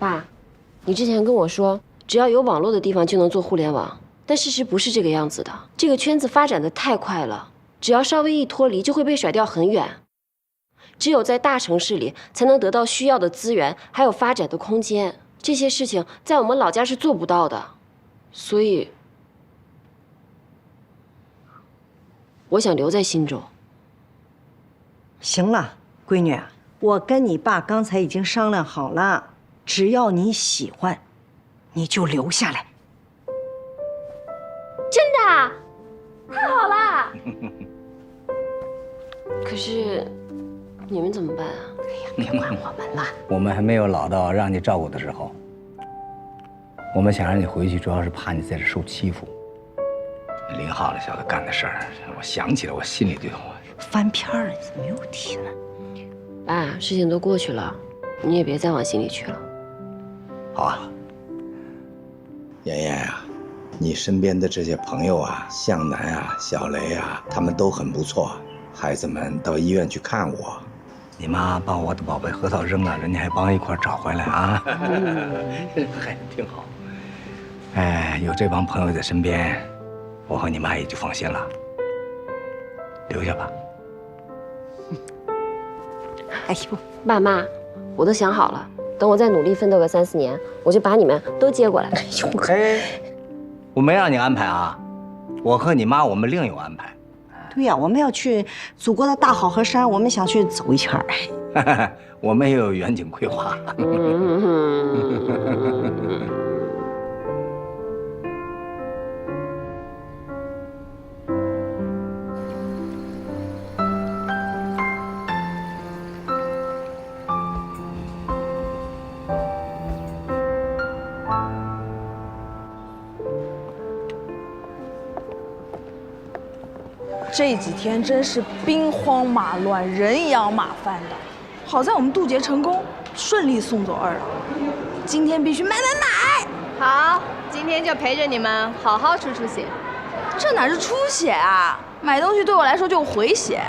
爸，你之前跟我说，只要有网络的地方就能做互联网，但事实不是这个样子的。这个圈子发展的太快了，只要稍微一脱离，就会被甩掉很远。只有在大城市里，才能得到需要的资源，还有发展的空间。这些事情在我们老家是做不到的，所以，我想留在新州。行了，闺女，我跟你爸刚才已经商量好了，只要你喜欢，你就留下来。真的啊？太好了！可是，你们怎么办啊？哎呀，别管我们了，我们还没有老到让你照顾的时候。我们想让你回去，主要是怕你在这受欺负。林浩那小子干的事儿，我想起来，我心里就翻篇了，你怎么又提了？爸，事情都过去了，你也别再往心里去了。好啊。妍妍啊，你身边的这些朋友啊，向南啊、小雷啊，他们都很不错。孩子们到医院去看我。你妈把我的宝贝核桃扔了，人家还帮一块找回来啊，还挺好。哎，有这帮朋友在身边，我和你妈也就放心了。留下吧。哎呦，爸妈，我都想好了，等我再努力奋斗个3、4年，我就把你们都接过来。哎呦，哎，我没让你安排啊，我和你妈我们另有安排。对呀，我们要去祖国的大好河山，我们想去走一圈儿。我们也有远景规划。这几天真是兵荒马乱、人仰马翻的。好在我们渡劫成功，顺利送走二老。今天必须买！好，今天就陪着你们好好出出血。这哪是出血啊？买东西对我来说就是回血。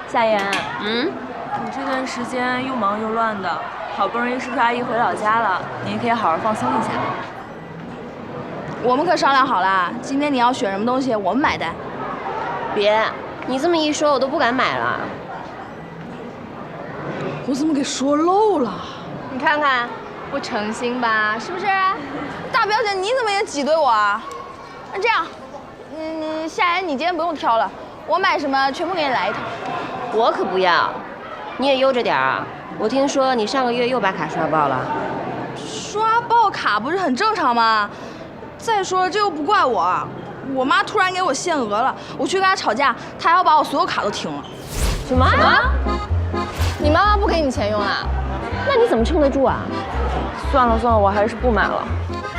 夏言，你这段时间又忙又乱的，好不容易叔叔阿姨回老家了，你也可以好好放松一下。我们可商量好了，今天你要选什么东西，我们买单。别，你这么一说，我都不敢买了。我怎么给说漏了？你看看，不诚心吧？是不是？大表姐，你怎么也挤兑我啊？那这样，夏言，你今天不用挑了，我买什么全部给你来一套。我可不要，你也悠着点啊！我听说你上个月又把卡刷爆了。刷爆卡不是很正常吗？再说这又不怪我，我妈突然给我限额了，我去跟她吵架，她还要把我所有卡都停了。什么？你妈妈不给你钱用啊？那你怎么撑得住啊？算了，我还是不买了。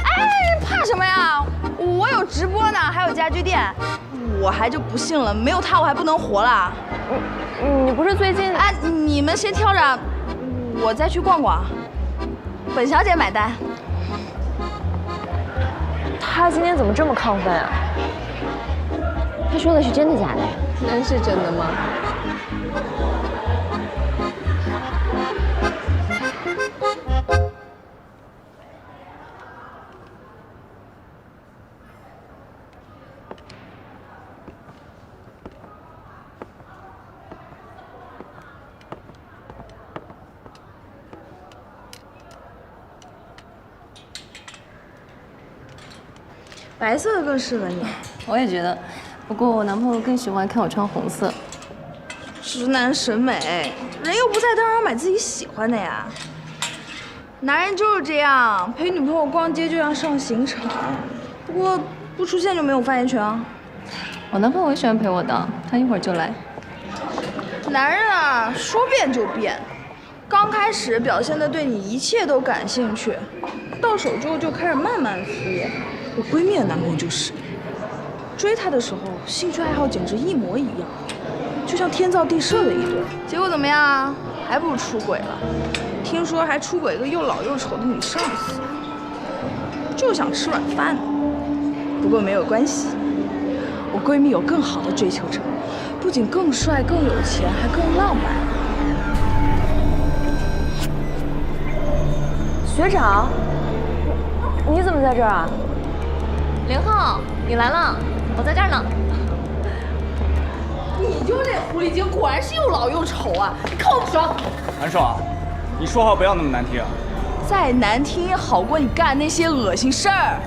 哎，怕什么呀？我有直播呢，还有家居店，我还就不信了，没有它我还不能活了。你不是最近……哎，你们先挑着，我再去逛逛。本小姐买单。他今天怎么这么亢奋啊？他说的是真的假的呀？那是真的吗？白色的更适合你。我也觉得，不过我男朋友更喜欢看我穿红色。直男审美，人又不在，当然要买自己喜欢的呀。男人就是这样，陪女朋友逛街就像上刑场，不过不出现就没有发言权啊。我男朋友也喜欢陪我的，他一会儿就来。男人啊，说变就变，刚开始表现的对你一切都感兴趣，到手之后就开始慢慢敷衍。我闺蜜的男朋友就是，追她的时候兴趣爱好简直一模一样，就像天造地设的一对。结果怎么样啊？还不如出轨了。听说还出轨一个又老又丑的女上司，就想吃软饭呢。不过没有关系，我闺蜜有更好的追求者，不仅更帅、更有钱，还更浪漫。学长，你怎么在这儿啊？林浩，你来了，我在这儿呢。你就是那狐狸精，果然是又老又丑啊！你看我不爽。韩爽，你说话不要那么难听。再难听也好过你干那些恶心事儿。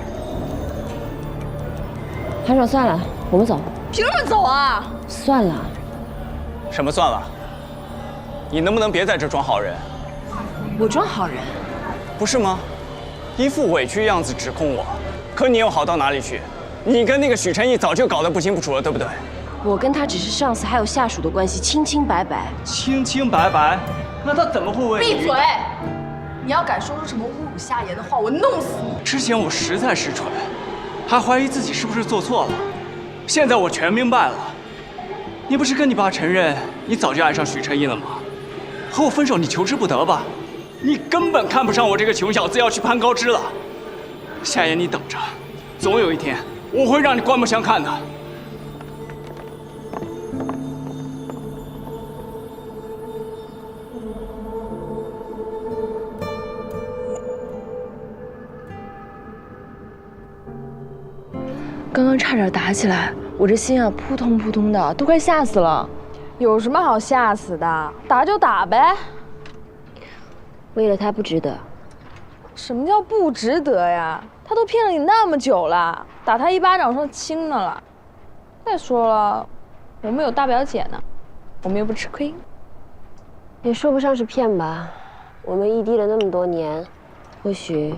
韩爽，算了，我们走。凭什么走啊？算了。什么算了？你能不能别在这装好人？我装好人？不是吗？一副委屈样子指控我，可你又好到哪里去？你跟那个许晨毅早就搞得不清不楚了，对不对？我跟他只是上司还有下属的关系，清清白白。清清白白？那他怎么会为你？闭嘴！你要敢说出什么侮辱下言的话，我弄死你！之前我实在是蠢，还怀疑自己是不是做错了。现在我全明白了。你不是跟你爸承认你早就爱上许晨毅了吗？和我分手你求之不得吧？你根本看不上我这个穷小子，要去攀高枝了。夏言，你等着，总有一天我会让你刮目相看的。刚刚差点打起来，我这心啊扑通扑通的，都快吓死了。有什么好吓死的？打就打呗。为了他不值得。什么叫不值得呀？他都骗了你那么久了，打他一巴掌算轻的了。再说了，我们有大表姐呢，我们又不吃亏。也说不上是骗吧。我们异地了那么多年，或许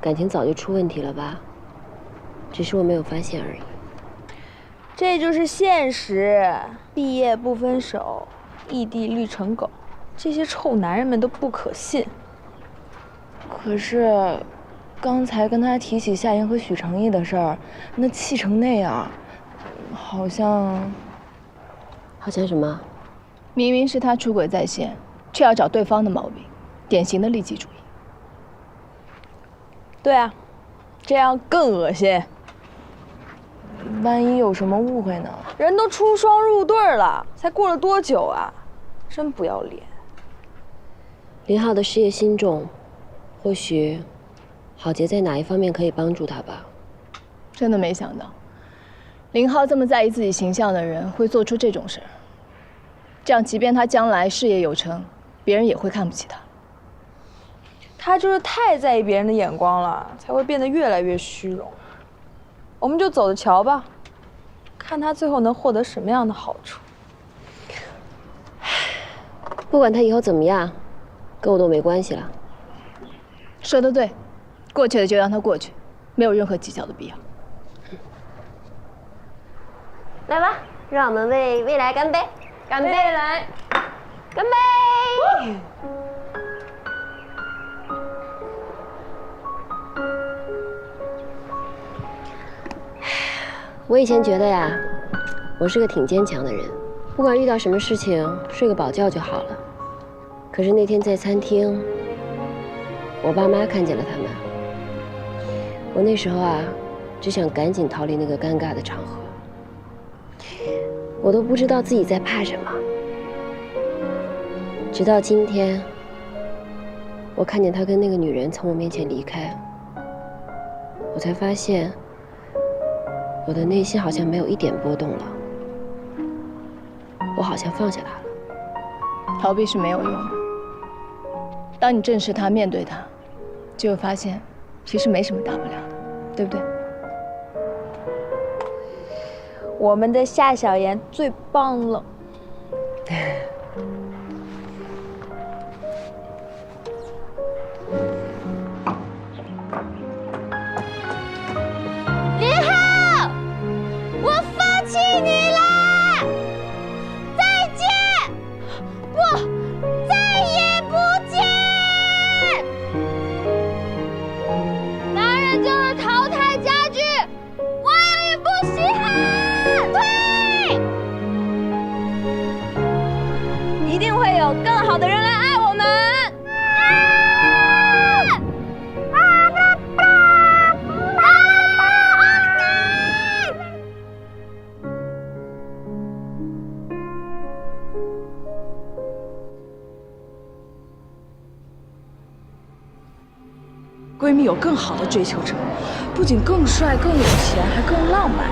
感情早就出问题了吧。只是我没有发现而已。这就是现实，毕业不分手，异地绿成狗，这些臭男人们都不可信。可是，刚才跟他提起夏言和许成义的事儿，那气成那样，好像什么？明明是他出轨在先，却要找对方的毛病，典型的利己主义。对啊，这样更恶心。万一有什么误会呢？人都出双入对了，才过了多久啊？真不要脸。林浩的事业心重，或许郝杰在哪一方面可以帮助他吧。真的没想到，林浩这么在意自己形象的人会做出这种事儿。这样，即便他将来事业有成，别人也会看不起他。他就是太在意别人的眼光了，才会变得越来越虚荣。我们就走着瞧吧，看他最后能获得什么样的好处。不管他以后怎么样，跟我都没关系了。说得对，过去的就让它过去，没有任何计较的必要。来吧，让我们为未来干杯！干杯！来，干杯！我以前觉得呀，我是个挺坚强的人，不管遇到什么事情，睡个饱觉就好了。可是那天在餐厅，我爸妈看见了他们，我那时候啊，只想赶紧逃离那个尴尬的场合。我都不知道自己在怕什么，直到今天，我看见他跟那个女人从我面前离开，我才发现。我的内心好像没有一点波动了，我好像放下他了。逃避是没有用的。当你正视他、面对他，就会发现，其实没什么大不了的，对不对？我们的夏小妍最棒了。闺蜜有更好的追求者，不仅更帅、更有钱，还更浪漫。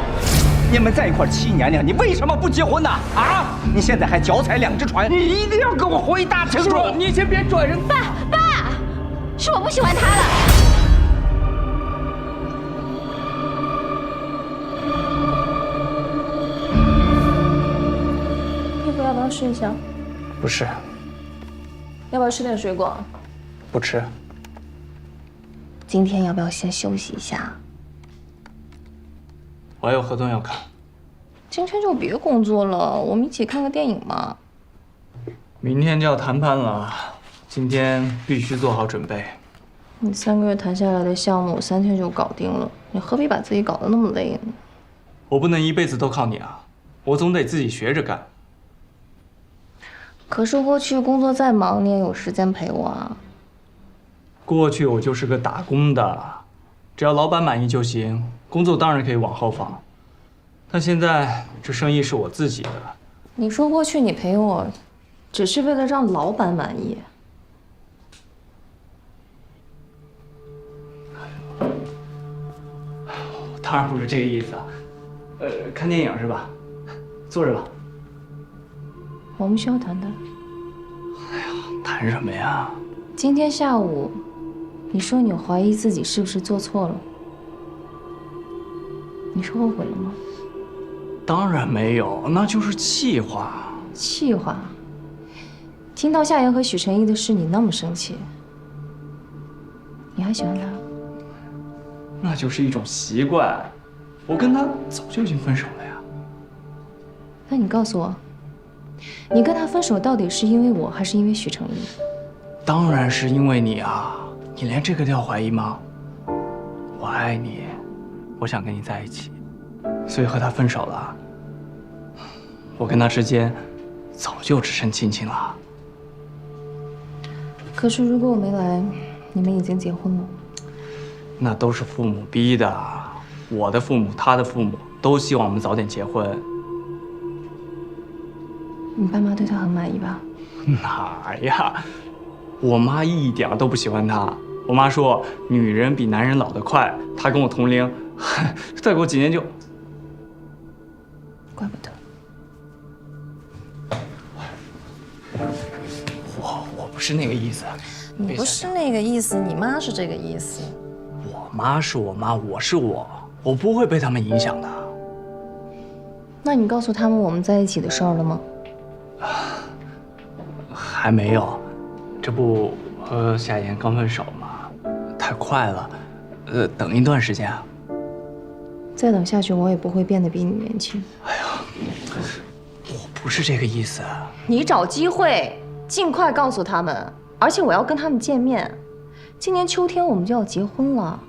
你们在一块7年了，你为什么不结婚呢？啊！你现在还脚踩2只船，你一定要跟我回答清楚。你先别转人。爸，是我不喜欢他了。衣服要不要试一下？不是，要不要吃点水果？不吃。今天要不要先休息一下？我还有合同要看。今天就别工作了，我们一起看个电影嘛。明天就要谈判了，今天必须做好准备。你3个月谈下来的项目，3天就搞定了，你何必把自己搞得那么累呢？我不能一辈子都靠你啊，我总得自己学着干。可是过去工作再忙，你也有时间陪我啊。过去我就是个打工的，只要老板满意就行，工作当然可以往后放。但现在这生意是我自己的。你说过去你陪我，只是为了让老板满意。当然不是这个意思啊。看电影是吧？坐着吧。我们需要谈谈。谈什么呀？今天下午，你说你怀疑自己是不是做错了，你是后悔了吗？当然没有，那就是气话。气话。听到夏言和许晨翊的事，你那么生气，你还喜欢他？那就是一种习惯，我跟他早就已经分手了呀。那你告诉我，你跟他分手到底是因为我，还是因为许晨翊？当然是因为你啊！你连这个都要怀疑吗？我爱你，我想跟你在一起，所以和他分手了。我跟他之间早就只剩亲情了。可是如果我没来，你们已经结婚了。那都是父母逼的，我的父母、他的父母都希望我们早点结婚。你爸妈对他很满意吧？哪呀？我妈一点都不喜欢他。我妈说，女人比男人老得快。她跟我同龄，再过几年就……怪不得。我不是那个意思。你不是那个意思，你妈是这个意思。我妈是我妈，我是我，我不会被他们影响的。那你告诉他们我们在一起的事儿了吗？还没有，这不和夏言刚分手嘛，太快了，等一段时间啊。再等下去，我也不会变得比你年轻。哎呀，我不是这个意思。你找机会尽快告诉他们，而且我要跟他们见面。今年秋天我们就要结婚了，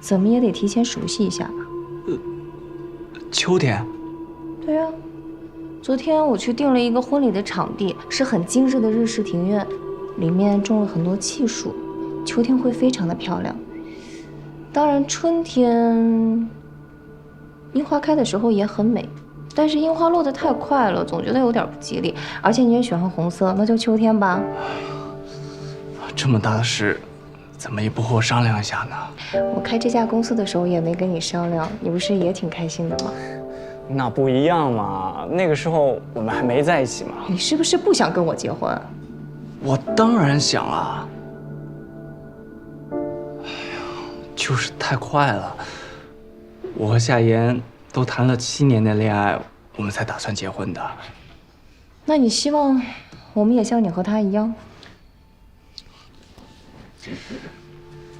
怎么也得提前熟悉一下吧。秋天？对啊，昨天我去订了一个婚礼的场地，是很精致的日式庭院，里面种了很多气树，秋天会非常的漂亮。当然，春天樱花开的时候也很美，但是樱花落得太快了，总觉得有点不吉利。而且你也喜欢红色，那就秋天吧。这么大的事，怎么也不和我商量一下呢？我开这家公司的时候也没跟你商量，你不是也挺开心的吗？那不一样嘛，那个时候我们还没在一起嘛。你是不是不想跟我结婚？我当然想了。哎呀，就是太快了。我和夏言都谈了7年的恋爱，我们才打算结婚的。那你希望我们也像你和他一样？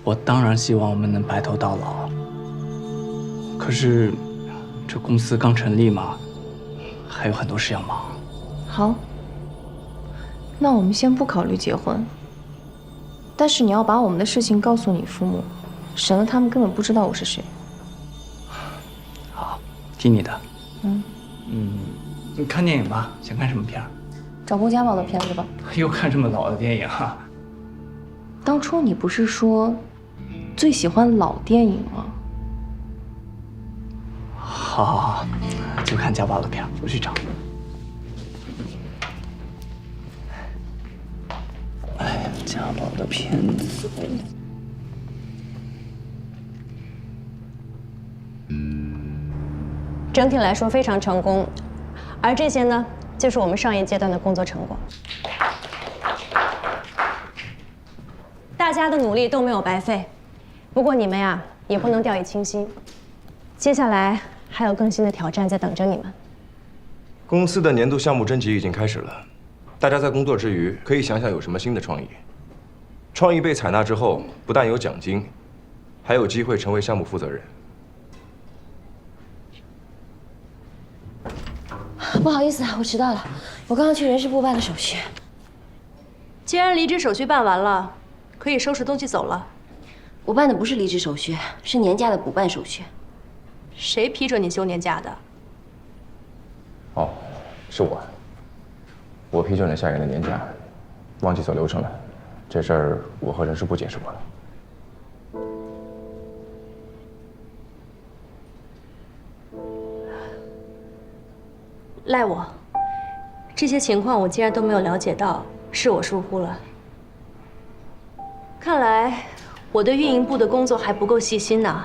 我当然希望我们能白头到老。可是，这公司刚成立嘛，还有很多事要忙。好，那我们先不考虑结婚。但是你要把我们的事情告诉你父母，省得他们根本不知道我是谁。好，听你的。嗯，你看电影吧，想看什么片儿？找郭家宝的片子吧。又看这么老的电影啊？当初你不是说最喜欢老电影吗？好，好，好，就看家宝的片儿，我去找。哎呀，家宝的片子。整体来说非常成功，而这些呢，就是我们上一阶段的工作成果。大家的努力都没有白费，不过你们呀，也不能掉以轻心。接下来还有更新的挑战在等着你们。公司的年度项目征集已经开始了，大家在工作之余可以想想有什么新的创意。创意被采纳之后，不但有奖金，还有机会成为项目负责人。不好意思啊，我迟到了。我刚刚去人事部办了手续。既然离职手续办完了，可以收拾东西走了。我办的不是离职手续，是年假的补办手续。谁批准你休年假的？哦，是我。我批准了夏言的年假，忘记走流程了。这事儿我和人事部解释过了。赖我，这些情况我竟然都没有了解到，是我疏忽了。看来我对运营部的工作还不够细心呢。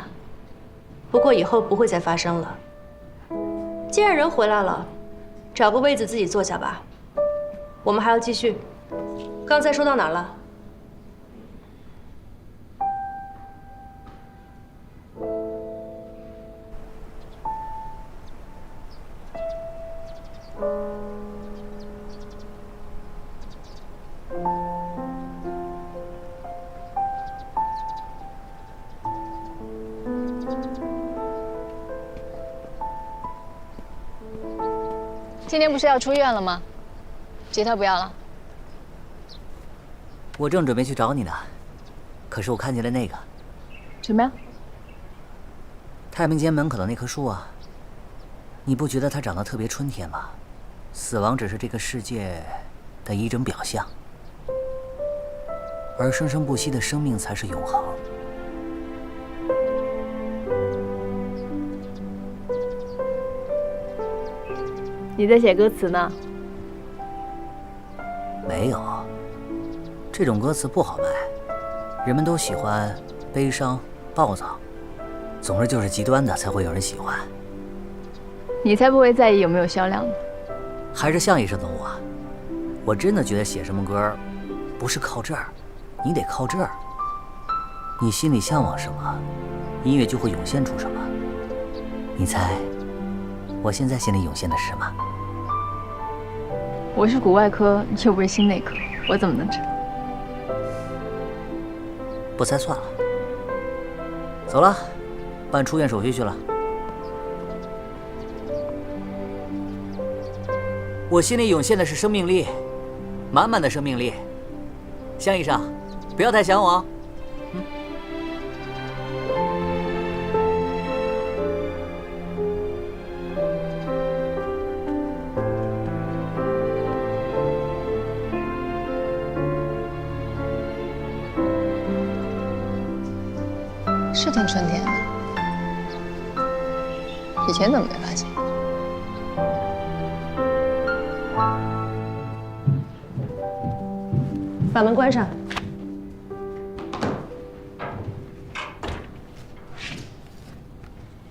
不过以后不会再发生了。既然人回来了，找个位子自己坐下吧。我们还要继续。刚才说到哪儿了？今天不是要出院了吗？吉他不要了。我正准备去找你呢，可是我看见了那个。什么呀？太平间门口的那棵树啊。你不觉得它长得特别春天吗？死亡只是这个世界的一种表象，而生生不息的生命才是永恒。你在写歌词呢？没有，这种歌词不好卖，人们都喜欢悲伤、暴躁，总之就是极端的才会有人喜欢。你才不会在意有没有销量呢。还是像医生的我，我真的觉得写什么歌，不是靠这儿，你得靠这儿。你心里向往什么，音乐就会涌现出什么。你猜，我现在心里涌现的是什么？我是骨外科，你又不是心内科，我怎么能知道？不猜算了。走了，办出院手续去了。我心里涌现的是生命力，满满的生命力。向医生，不要太想我啊。是挺春天的，以前怎么没发现？把门关上。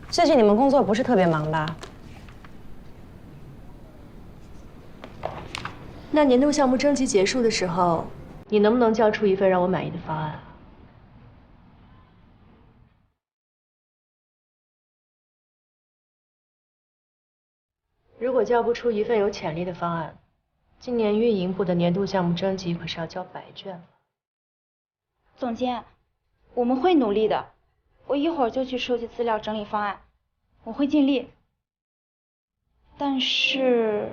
最近你们工作不是特别忙吧？那年度项目征集结束的时候，你能不能交出一份让我满意的方案？如果交不出一份有潜力的方案，今年运营部的年度项目征集可是要交白卷了。总监，我们会努力的，我一会儿就去收集资料、整理方案，我会尽力。但是，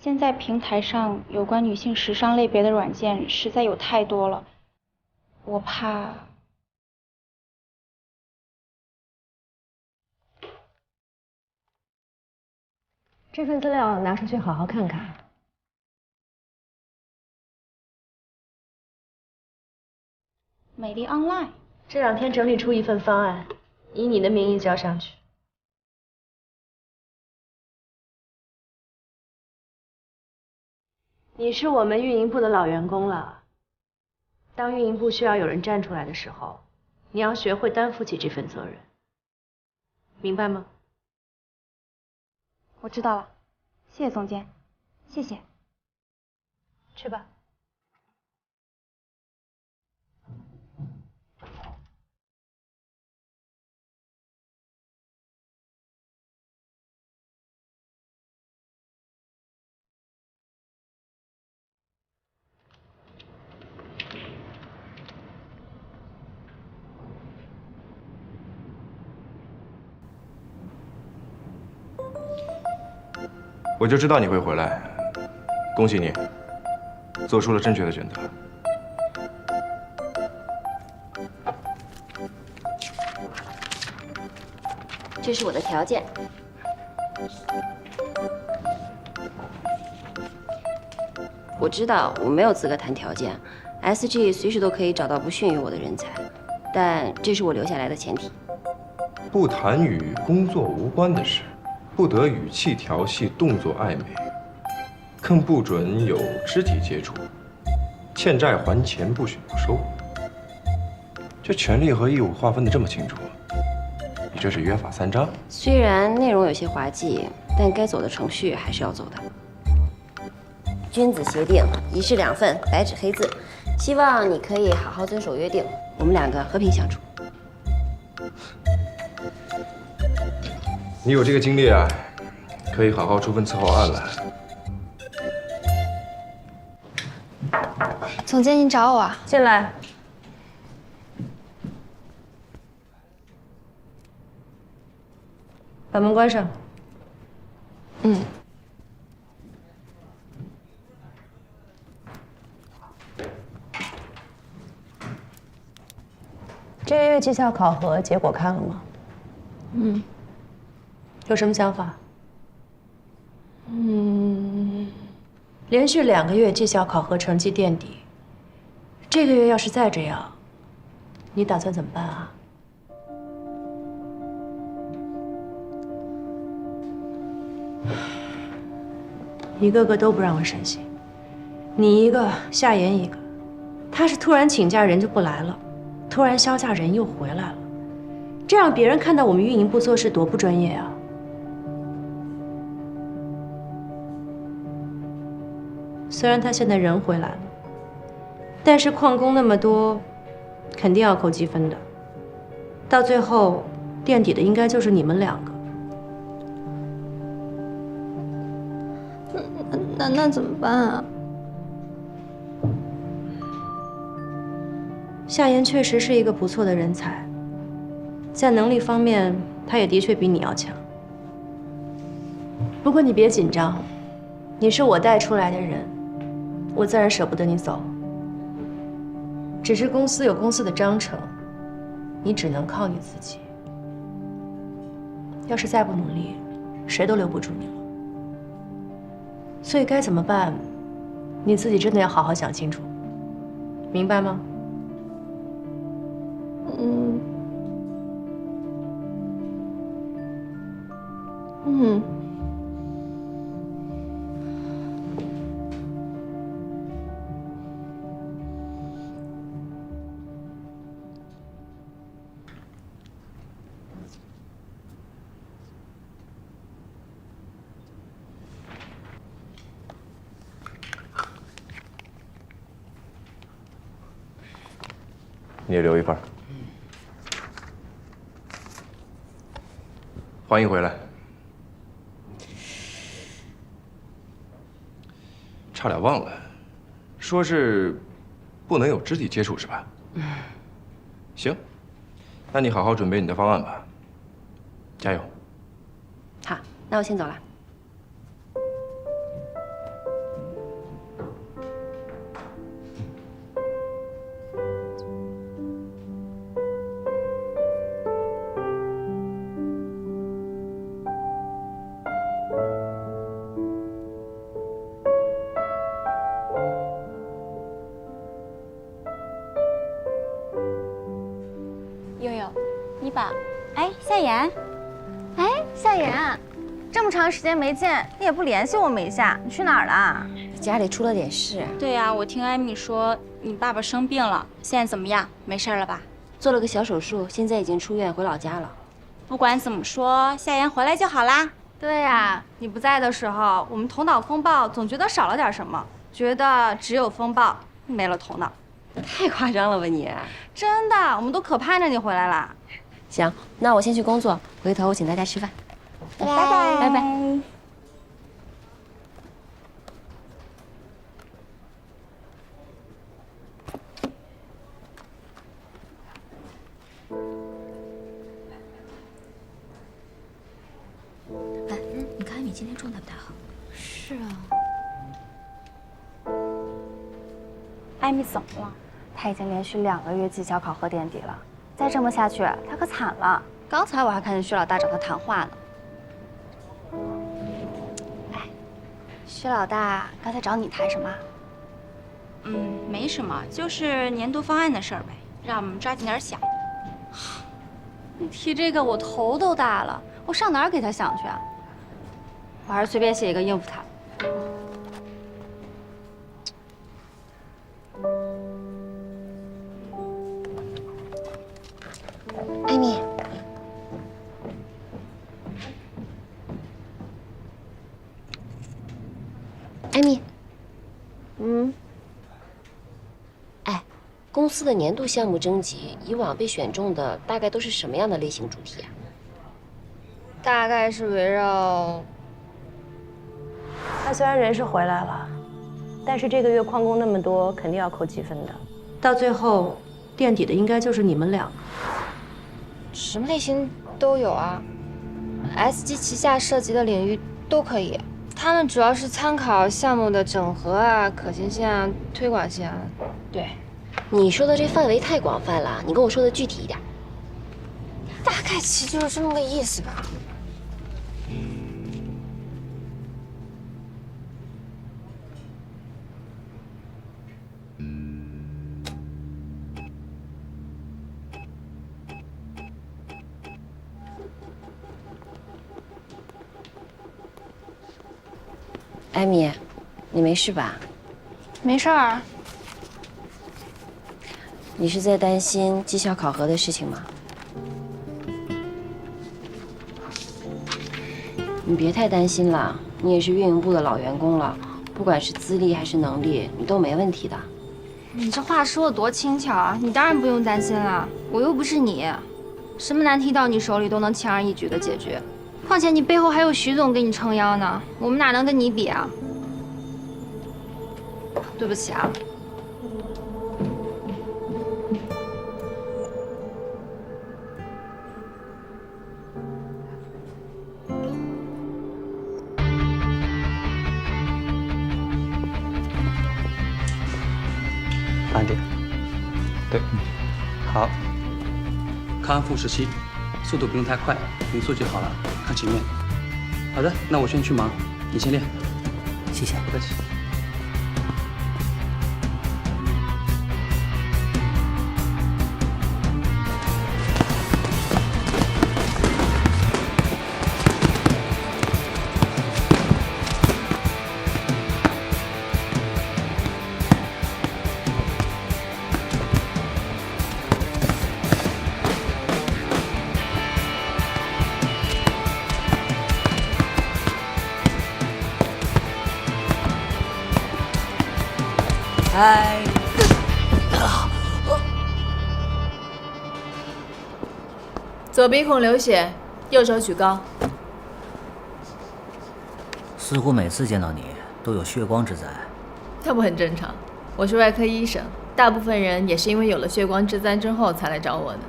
现在平台上有关女性时尚类别的软件实在有太多了，我怕。这份资料拿出去好好看看。美丽 online 这2天整理出一份方案，以你的名义交上去。你是我们运营部的老员工了，当运营部需要有人站出来的时候，你要学会担负起这份责任，明白吗？我知道了，谢谢总监，谢谢。去吧。我就知道你会回来，恭喜你，做出了正确的选择。这是我的条件。我知道我没有资格谈条件 ，SG 随时都可以找到不逊于我的人才，但这是我留下来的前提。不谈与工作无关的事。 不得语气调戏、动作暧昧，更不准有肢体接触。欠债还钱，不许不收。这权利和义务划分得这么清楚，你这是约法三章。虽然内容有些滑稽，但该走的程序还是要走的。君子协定，一式两份，白纸黑字。希望你可以好好遵守约定，我们两个和平相处。 你有这个经历啊，可以好好处分伺候案了。总监，您找我啊？进来。把门关上。嗯。这个月绩效考核结果看了吗？嗯。 有什么想法？连续2个月绩效考核成绩垫底，这个月要是再这样，你打算怎么办啊？一个个都不让我省心，你一个，夏言一个，他是突然请假人就不来了，突然销假人又回来了，这样别人看到我们运营部做事多不专业啊！ 虽然他现在人回来了，但是旷工那么多，肯定要扣积分的。到最后垫底的应该就是你们2个。那怎么办啊？夏言确实是一个不错的人才，在能力方面，他也的确比你要强。不过你别紧张，你是我带出来的人。 我自然舍不得你走，只是公司有公司的章程，你只能靠你自己。要是再不努力，谁都留不住你了。所以该怎么办，你自己真的要好好想清楚，明白吗？你也留一份。欢迎回来。差点忘了，说是不能有肢体接触是吧？行，那你好好准备你的方案吧。加油。好，那我先走了。 悠悠，你把，哎，夏言，哎，夏言，这么长时间没见，你也不联系我们一下，你去哪儿了？家里出了点事。对呀，我听艾米说你爸爸生病了，现在怎么样？没事了吧？做了个小手术，现在已经出院回老家了。不管怎么说，夏言回来就好啦。对呀，你不在的时候，我们头脑风暴总觉得少了点什么，觉得只有风暴没了头脑。太夸张了吧你！真的，我们都可盼着你回来啦。行，那我先去工作，回头我请大家吃饭。拜拜拜拜。哎，你看艾米今天状态不太好。是啊。艾米怎么了？她已经连续2个月绩效考核垫底了，再这么下去，她可惨了。刚才我还看见薛老大找她谈话呢。哎，薛老大刚才找你谈什么？没什么，就是年度方案的事儿呗，让我们抓紧点想。你提这个我头都大了，我上哪儿给他想去啊？我还是随便写一个应付他。艾米，艾米，哎，公司的年度项目征集，以往被选中的大概都是什么样的类型主题啊？大概是围绕……他虽然人是回来了，但是这个月旷工那么多，肯定要扣积分的。到最后，垫底的应该就是你们两个。什么类型都有啊 ，SG 旗下涉及的领域都可以。他们主要是参考项目的整合啊、可行性啊、推广性啊。对，你说的这范围太广泛了，你跟我说的具体一点。大概其就是这么个意思吧。艾米，你没事吧？没事儿。你是在担心绩效考核的事情吗？你别太担心了，你也是运营部的老员工了，不管是资历还是能力，你都没问题的。你这话说的多轻巧啊！你当然不用担心了，我又不是你，什么难题到你手里都能轻而易举的解决。况且你背后还有徐总给你撑腰呢，我们哪能跟你比啊？对不起啊。慢点。对，好。康复时期，速度不用太快，匀速就好了。看前面。好的，那我先去忙，你先练。谢谢。不客气。嗨，左鼻孔流血，右手举高。似乎每次见到你都有血光之灾。这不很正常？我是外科医生，大部分人也是因为有了血光之灾之后才来找我的。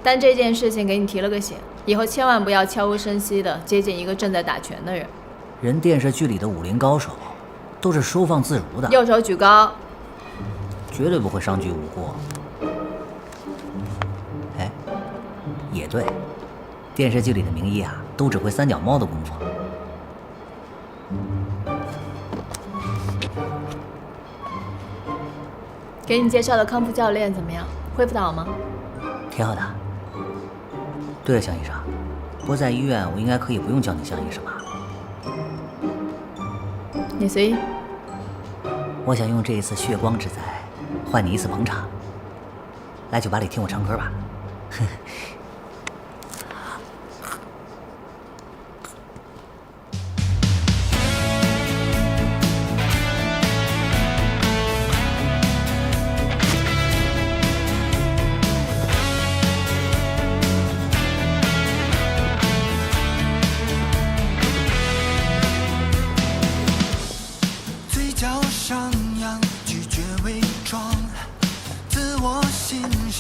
但这件事情给你提了个醒，以后千万不要悄无声息地接近一个正在打拳的人。人电视剧里的武林高手，都是收放自如的。右手举高。绝对不会伤及无辜。哎，也对，电视剧里的名医啊，都只会三脚猫的功夫。给你介绍的康复教练怎么样？恢复得好吗？挺好的。对了，向医生，不在医院，我应该可以不用叫你向医生吧？你随意。我想用这一次血光之灾换你一次捧场，来酒吧里听我唱歌吧。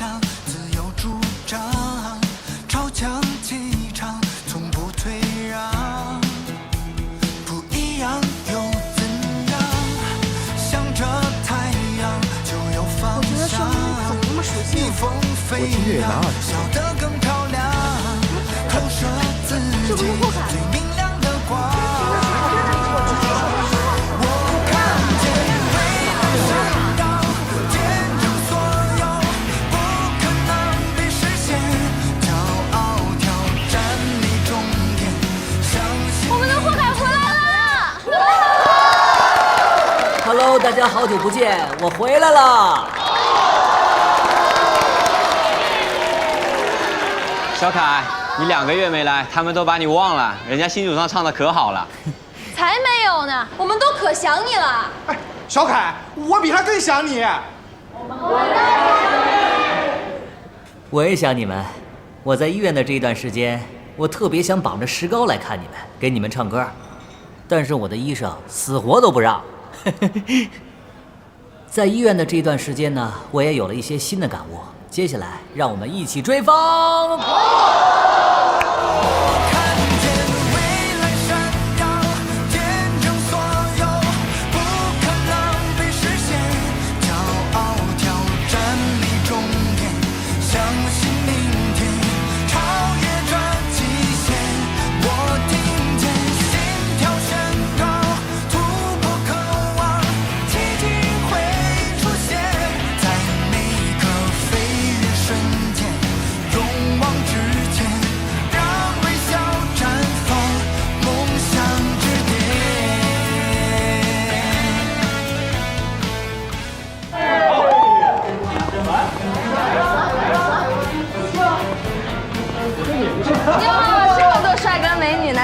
向，自由主张，超强气场，从不退让。不一样又怎样？向着太阳就有方向。逆风飞扬，笑得更漂亮，投射自己最明亮的光。Hello， 大家好久不见，我回来了。小凯，你2个月没来，他们都把你忘了。人家新主唱唱的可好了。才没有呢，我们都可想你了。哎，小凯，我比他更想你。我也想你们。我在医院的这一段时间，我特别想绑着石膏来看你们，给你们唱歌，但是我的医生死活都不让。在医院的这段时间呢，我也有了一些新的感悟。接下来，让我们一起追风！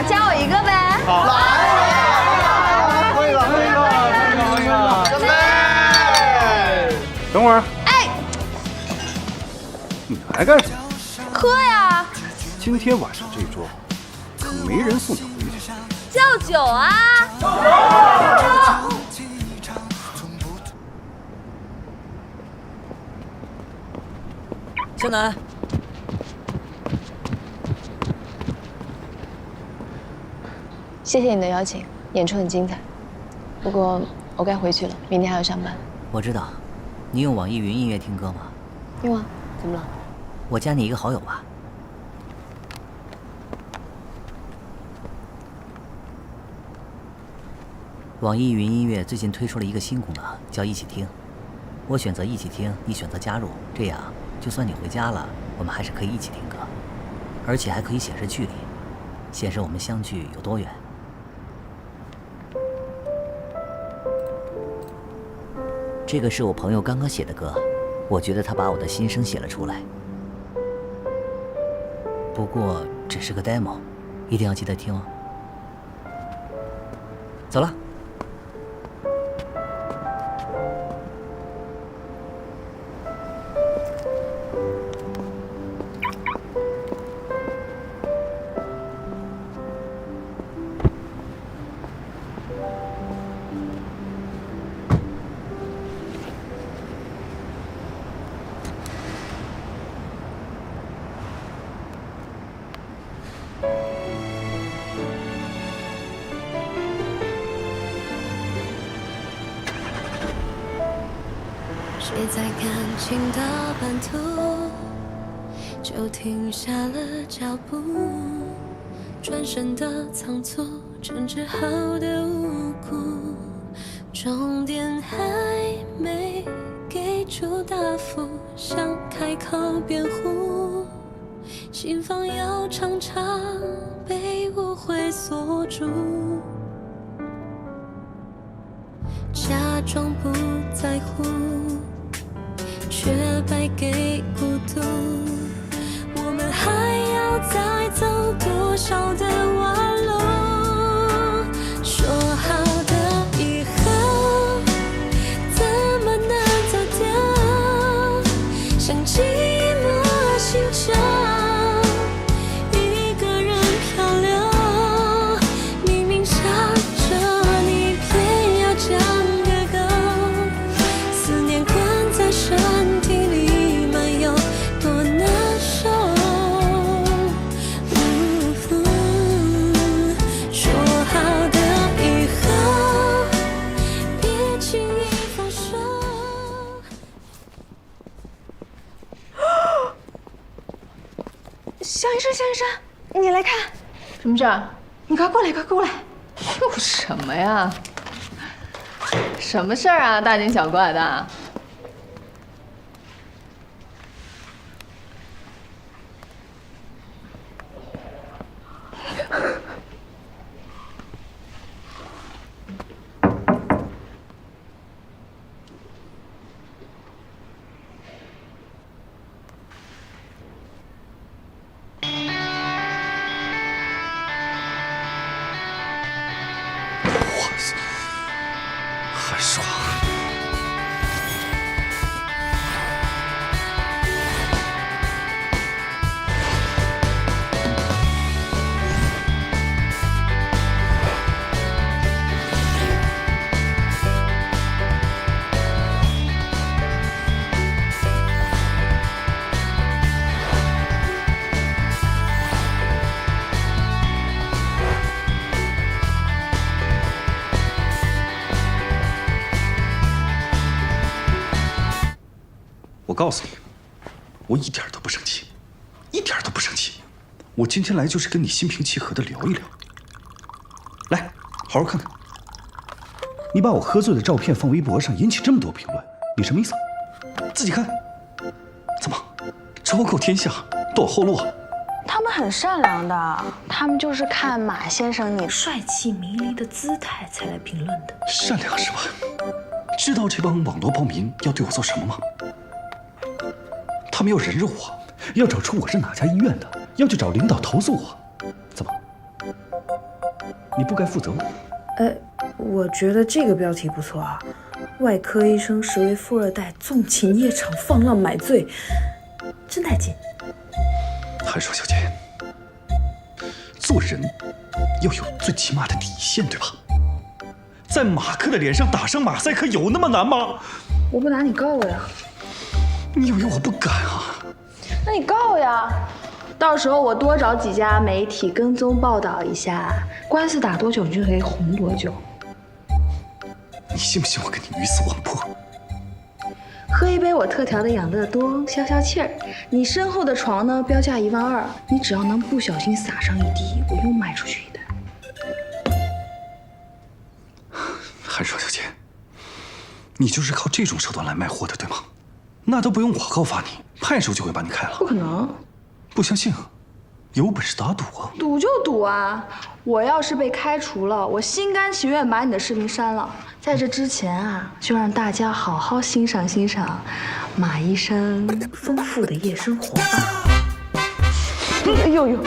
加我一个呗！好，来，会了，干杯！等会儿，哎，你来干什么？喝呀！今天晚上这桌可没人送你回去。叫酒啊！向南。谢谢你的邀请，演出很精彩。不过我该回去了，明天还要上班。我知道，你用网易云音乐听歌吗？用啊，怎么了？我加你一个好友吧。网易云音乐最近推出了一个新功能，叫一起听。我选择一起听，你选择加入，这样就算你回家了，我们还是可以一起听歌，而且还可以显示距离，显示我们相距有多远。这个是我朋友刚刚写的歌，我觉得他把我的心声写了出来。不过只是个 demo， 一定要记得听哦。走了。谁在感情的半途就停下了脚步，转身的仓促，争执后的无辜，终点还没给出答复，想开口辩护，心房又常常被误会锁住，假装不在乎，却败给孤独。我们还要再走多少的弯路？说好的以后，怎么能走掉？像寂寞星球，一个人漂流，明明想着你，偏要将个够。向医生，向医生，你来看，什么事儿？你快过来，快过来。有什么呀？什么事儿啊？大惊小怪的。很爽。我告诉你，我一点都不生气，一点都不生气。我今天来就是跟你心平气和的聊一聊。来，好好看看。你把我喝醉的照片放微博上，引起这么多评论，你什么意思？自己看。怎么，昭告天下，断后路啊？他们很善良的，他们就是看马先生你帅气迷离的姿态才来评论的。善良是吧？知道这帮网络暴民要对我做什么吗？他们要人肉我，要找出我是哪家医院的，要去找领导投诉我。怎么？你不该负责我？我觉得这个标题不错啊，外科医生实为富二代，纵情夜场，放浪买醉，真带劲。韩硕小姐，做人要有最起码的底线，对吧？在马克的脸上打上马赛克有那么难吗？我不拿你告我呀。你以为我不敢啊？那你告呀，到时候我多找几家媒体跟踪报道一下，官司打多久你就可以红多久。你信不信我跟你鱼死网破？喝一杯我特调的养乐多，消消气儿。你身后的床呢，标价12000，你只要能不小心洒上一滴，我又卖出去一单。韩硕小姐，你就是靠这种手段来卖货的，对吗？那都不用我告发你，派出就会把你开了。不可能！不相信？有本事打赌啊！赌就赌啊！我要是被开除了，我心甘情愿把你的视频删了。在这之前啊，就让大家好好欣赏欣赏马医生丰富的夜生活吧。哎呦，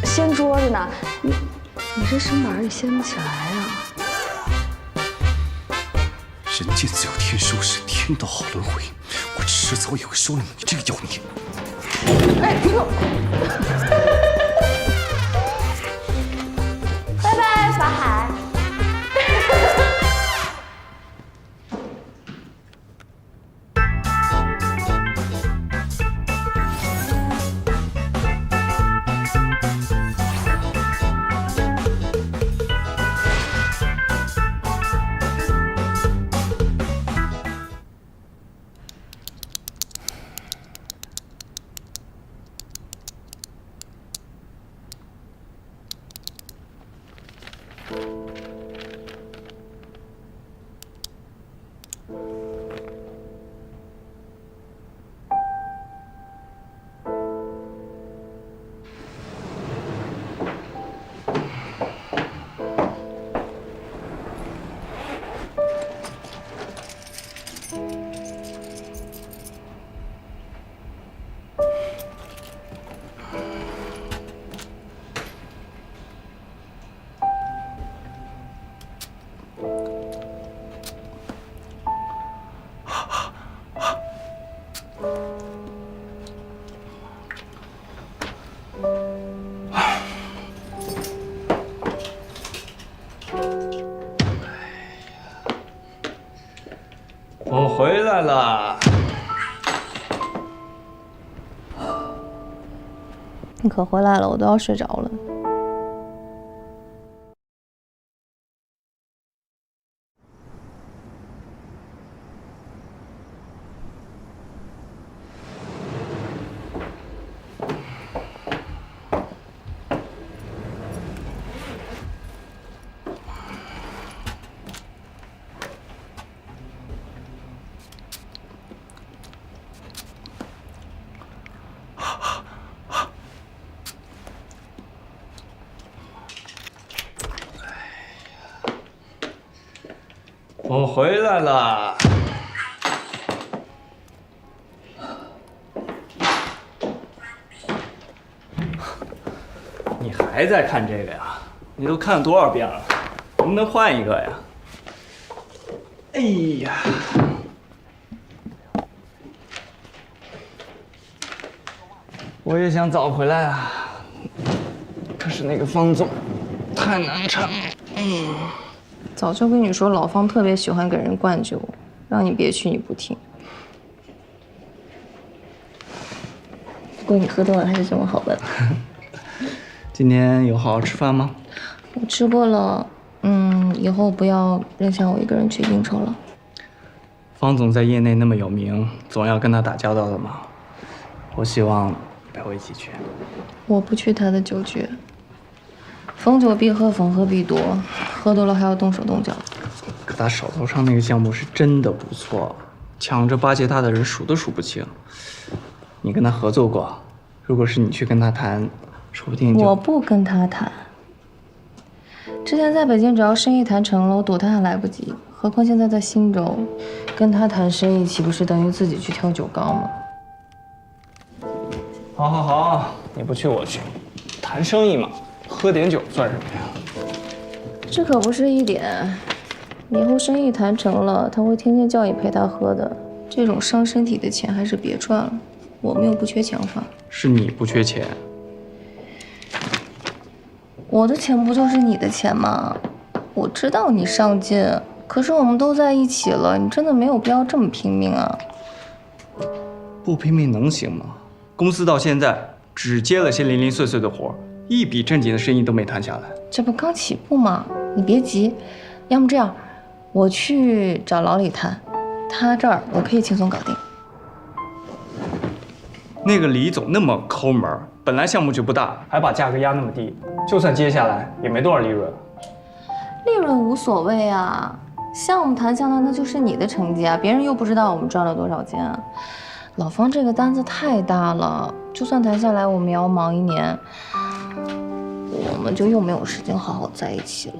掀桌子呢！你这身板也掀不起来啊！人见自有天收拾，天道好轮回。我迟早也会收了你这个妖孽。哎，呦！拜拜，法海。我回来了。你可回来了，我都要睡着了。我回来了。你还在看这个呀？你都看了多少遍了？能不能换一个呀？哎呀！我也想早回来啊，可是那个方总太难缠了。早就跟你说，老方特别喜欢给人灌酒，让你别去你不听。不过你喝多了还是这么好的。今天有好好吃饭吗？我吃过了，以后不要扔下我一个人去应酬了。方总在业内那么有名，总要跟他打交道的嘛。我希望陪我一起去。我不去他的酒局。逢酒必喝，逢喝必夺，喝多了还要动手动脚。可他手头上那个项目是真的不错，抢着巴结他的人数都数不清。你跟他合作过，如果是你去跟他谈，说不定就……我不跟他谈。之前在北京，只要生意谈成了，我躲他还来不及，何况现在在新州，跟他谈生意，岂不是等于自己去挑酒缸吗？好，好，好，你不去我去，谈生意嘛，喝点酒算什么呀？这可不是一点，以后生意谈成了，他会天天叫你陪他喝的，这种伤身体的钱还是别赚了。我们又不缺钱花。是你不缺钱。我的钱不就是你的钱吗？我知道你上进，可是我们都在一起了，你真的没有必要这么拼命啊。不拼命能行吗？公司到现在只接了些零零碎碎的活，一笔正经的生意都没谈下来。这不刚起步吗？你别急，要么这样，我去找老李谈，他这儿我可以轻松搞定。那个李总那么抠门，本来项目就不大，还把价格压那么低，就算接下来也没多少利润。利润无所谓啊，项目谈下来那就是你的成绩啊，别人又不知道我们赚了多少钱啊。老方这个单子太大了，就算谈下来我们也要忙1年，我们就又没有时间好好在一起了。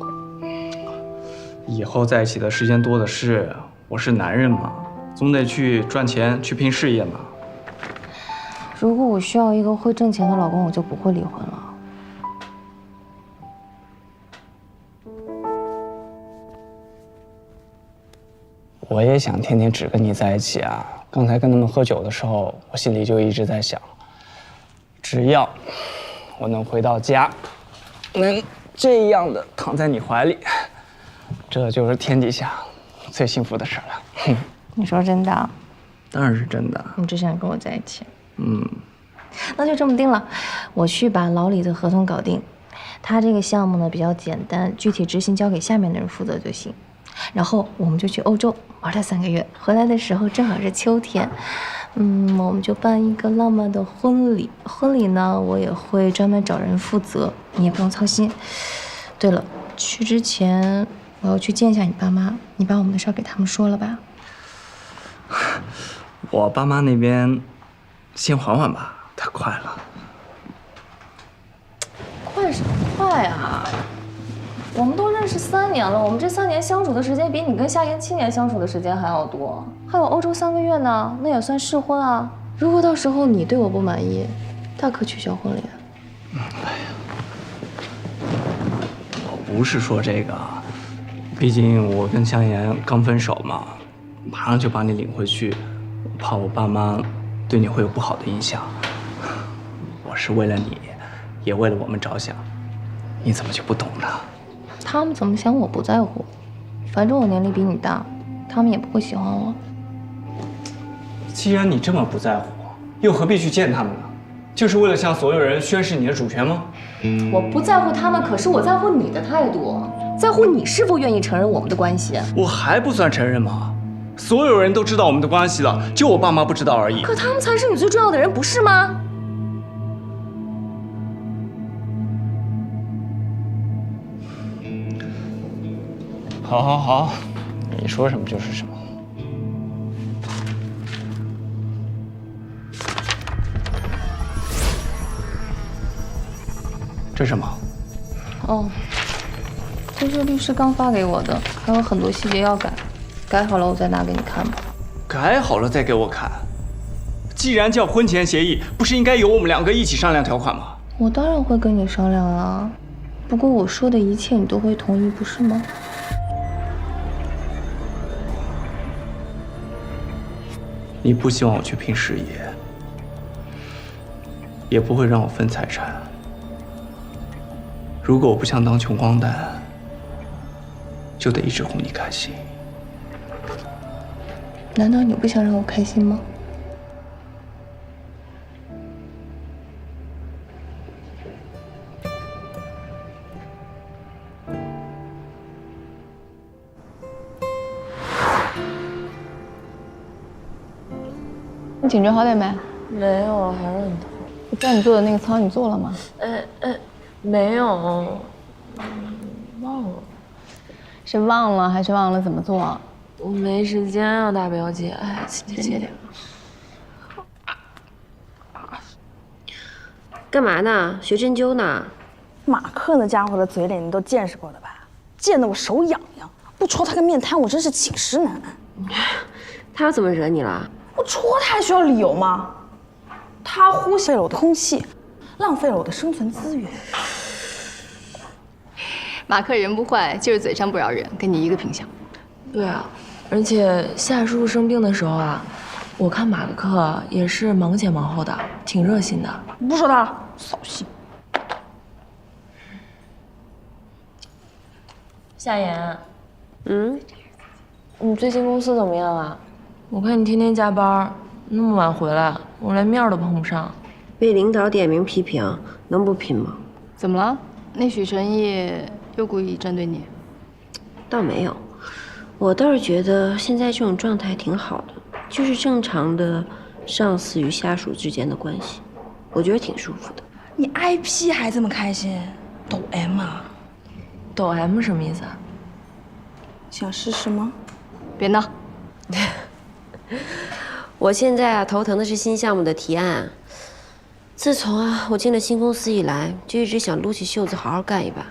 以后在一起的时间多的是，我是男人嘛，总得去赚钱，去拼事业嘛。如果我需要一个会挣钱的老公，我就不会离婚了。我也想天天只跟你在一起啊！刚才跟他们喝酒的时候，我心里就一直在想，只要我能回到家，能这样的躺在你怀里，这就是天底下最幸福的事了。你说真的？当然是真的。你只想跟我在一起？那就这么定了。我去把老李的合同搞定，他这个项目呢比较简单，具体执行交给下面的人负责就行。然后我们就去欧洲玩了3个月，回来的时候正好是秋天，我们就办一个浪漫的婚礼。婚礼呢，我也会专门找人负责，你也不用操心。对了，去之前我要去见一下你爸妈，你把我们的事儿给他们说了吧？我爸妈那边先缓缓吧，太快了。快什么快啊！我们都认识3年了，我们这3年相处的时间比你跟夏言7年相处的时间还要多，还有欧洲3个月呢，那也算试婚啊。如果到时候你对我不满意，大可取消婚礼。我不是说这个，毕竟我跟香言刚分手嘛，马上就把你领回去，我怕我爸妈对你会有不好的印象。我是为了你，也为了我们着想，你怎么就不懂呢？他们怎么想我不在乎，反正我年龄比你大，他们也不会喜欢我。既然你这么不在乎，又何必去见他们呢？就是为了向所有人宣示你的主权吗？我不在乎他们，可是我在乎你的态度，在乎你是否愿意承认我们的关系。我还不算承认吗？所有人都知道我们的关系了，就我爸妈不知道而已。可他们才是你最重要的人，不是吗？好，好，好，你说什么就是什么。这是什么？哦，这是律师刚发给我的，还有很多细节要改。改好了我再拿给你看吧。改好了再给我看。既然叫婚前协议，不是应该由我们2个一起商量条款吗？我当然会跟你商量啊，不过我说的一切你都会同意，不是吗？你不希望我去拼事业，也不会让我分财产。如果我不想当穷光蛋，就得一直哄你开心。难道你不想让我开心吗？你颈椎好点没？没有，还是很痛。我叫你做的那个操，你做了吗？没有，忘了。是忘了还是忘了怎么做？我没时间啊，大表姐。哎，请借点。干嘛呢？学针灸呢？马克那家伙的嘴脸你都见识过的吧？见得我手痒痒，不戳他个面瘫，我真是寝食难安。他又怎么惹你了？我戳他还需要理由吗？他呼吸了我的空气，浪费了我的生存资源。马克人不坏，就是嘴上不饶人，跟你一个品相。对啊，而且夏叔叔生病的时候啊，我看马克也是忙前忙后的，挺热心的。不说他了，扫兴。夏言，你最近公司怎么样啊？我看你天天加班，那么晚回来，我连面都碰不上。被领导点名批评，能不拼吗？怎么了？那许成义又故意针对你？倒没有，我倒是觉得现在这种状态挺好的，就是正常的上司与下属之间的关系，我觉得挺舒服的。你 IP 还这么开心，抖 M 啊？抖 M 什么意思啊？想试试吗？别闹。我现在头疼的是新项目的提案。自从我进了新公司以来，就一直想撸起袖子好好干一把，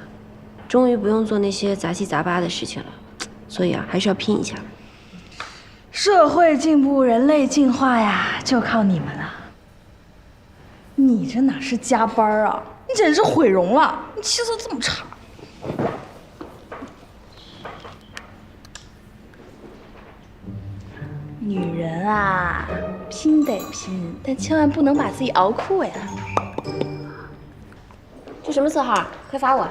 终于不用做那些杂七杂八的事情了，所以还是要拼一下。社会进步，人类进化呀，就靠你们了。你这哪是加班啊？你简直是毁容了！你气色这么差。女人啊，拼得拼，但千万不能把自己熬酷呀。这什么色号？快发我！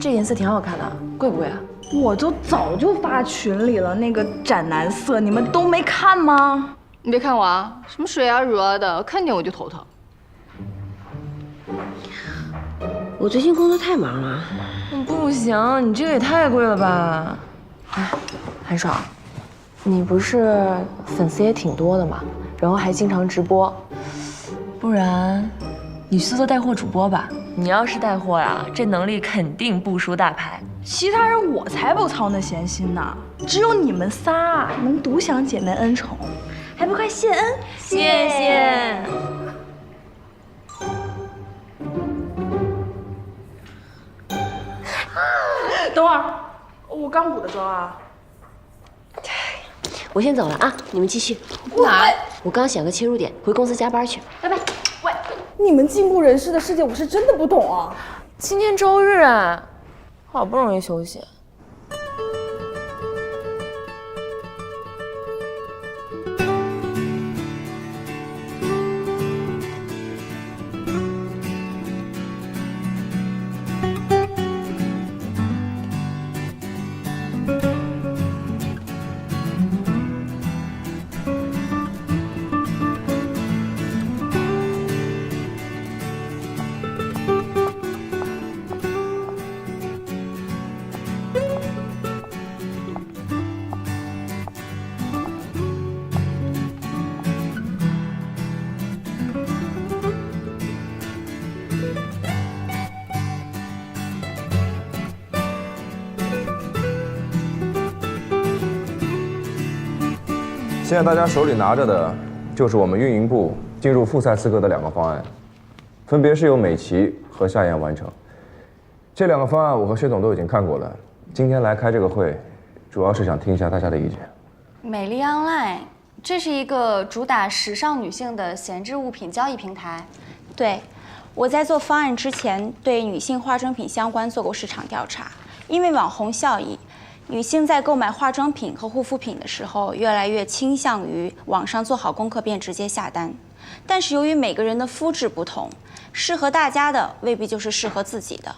这颜色挺好看的，贵不贵啊？我都早就发群里了，那个斩男色，你们都没看吗？你别看我啊，什么水啊乳啊的，看见我就头疼。我最近工作太忙了。不行，你这个也太贵了吧？哎，韩爽，你不是粉丝也挺多的嘛，然后还经常直播，不然你去做带货主播吧。你要是带货呀，这能力肯定不输大牌。其他人我才不操那闲心呢，只有你们仨能独享姐妹恩宠，还不快谢恩？谢谢。等会儿，我刚补的妆啊。我先走了啊，你们继续。哪？我刚想个切入点，回公司加班去，拜拜。喂，你们进步人士的世界我是真的不懂啊。今天周日啊，好不容易休息。现在大家手里拿着的，就是我们运营部进入复赛资格的2个方案，分别是由美琪和夏燕完成。这2个方案我和薛总都已经看过了，今天来开这个会，主要是想听一下大家的意见。美丽 Online， 这是一个主打时尚女性的闲置物品交易平台。对，我在做方案之前，对女性化妆品相关做过市场调查。因为网红效益，女性在购买化妆品和护肤品的时候，越来越倾向于网上做好功课便直接下单。但是由于每个人的肤质不同，适合大家的未必就是适合自己的，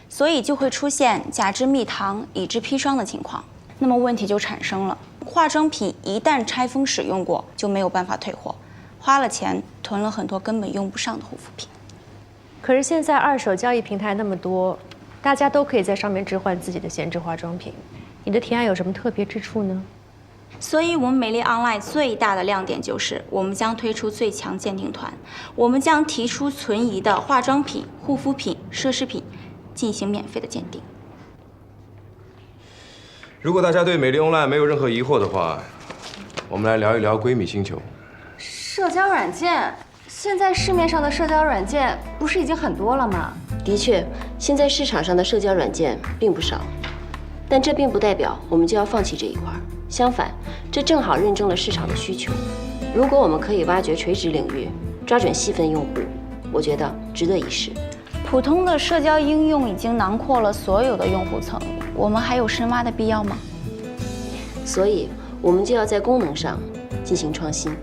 所以就会出现假肢蜜糖、乙肢砒霜的情况。那么问题就产生了，化妆品一旦拆封使用过，就没有办法退货，花了钱囤了很多根本用不上的护肤品。可是现在二手交易平台那么多，大家都可以在上面置换自己的闲置化妆品，你的提案有什么特别之处呢？所以，我们美丽 Online 最大的亮点就是，我们将推出最强鉴定团，我们将提出存疑的化妆品、护肤品、奢侈品，进行免费的鉴定。如果大家对美丽 Online 没有任何疑惑的话，我们来聊一聊闺蜜星球。社交软件，现在市面上的社交软件不是已经很多了吗？的确，现在市场上的社交软件并不少，但这并不代表我们就要放弃这一块。相反，这正好认证了市场的需求。如果我们可以挖掘垂直领域，抓准细分用户，我觉得值得一试。普通的社交应用已经囊括了所有的用户层，我们还有深挖的必要吗？所以，我们就要在功能上进行创新。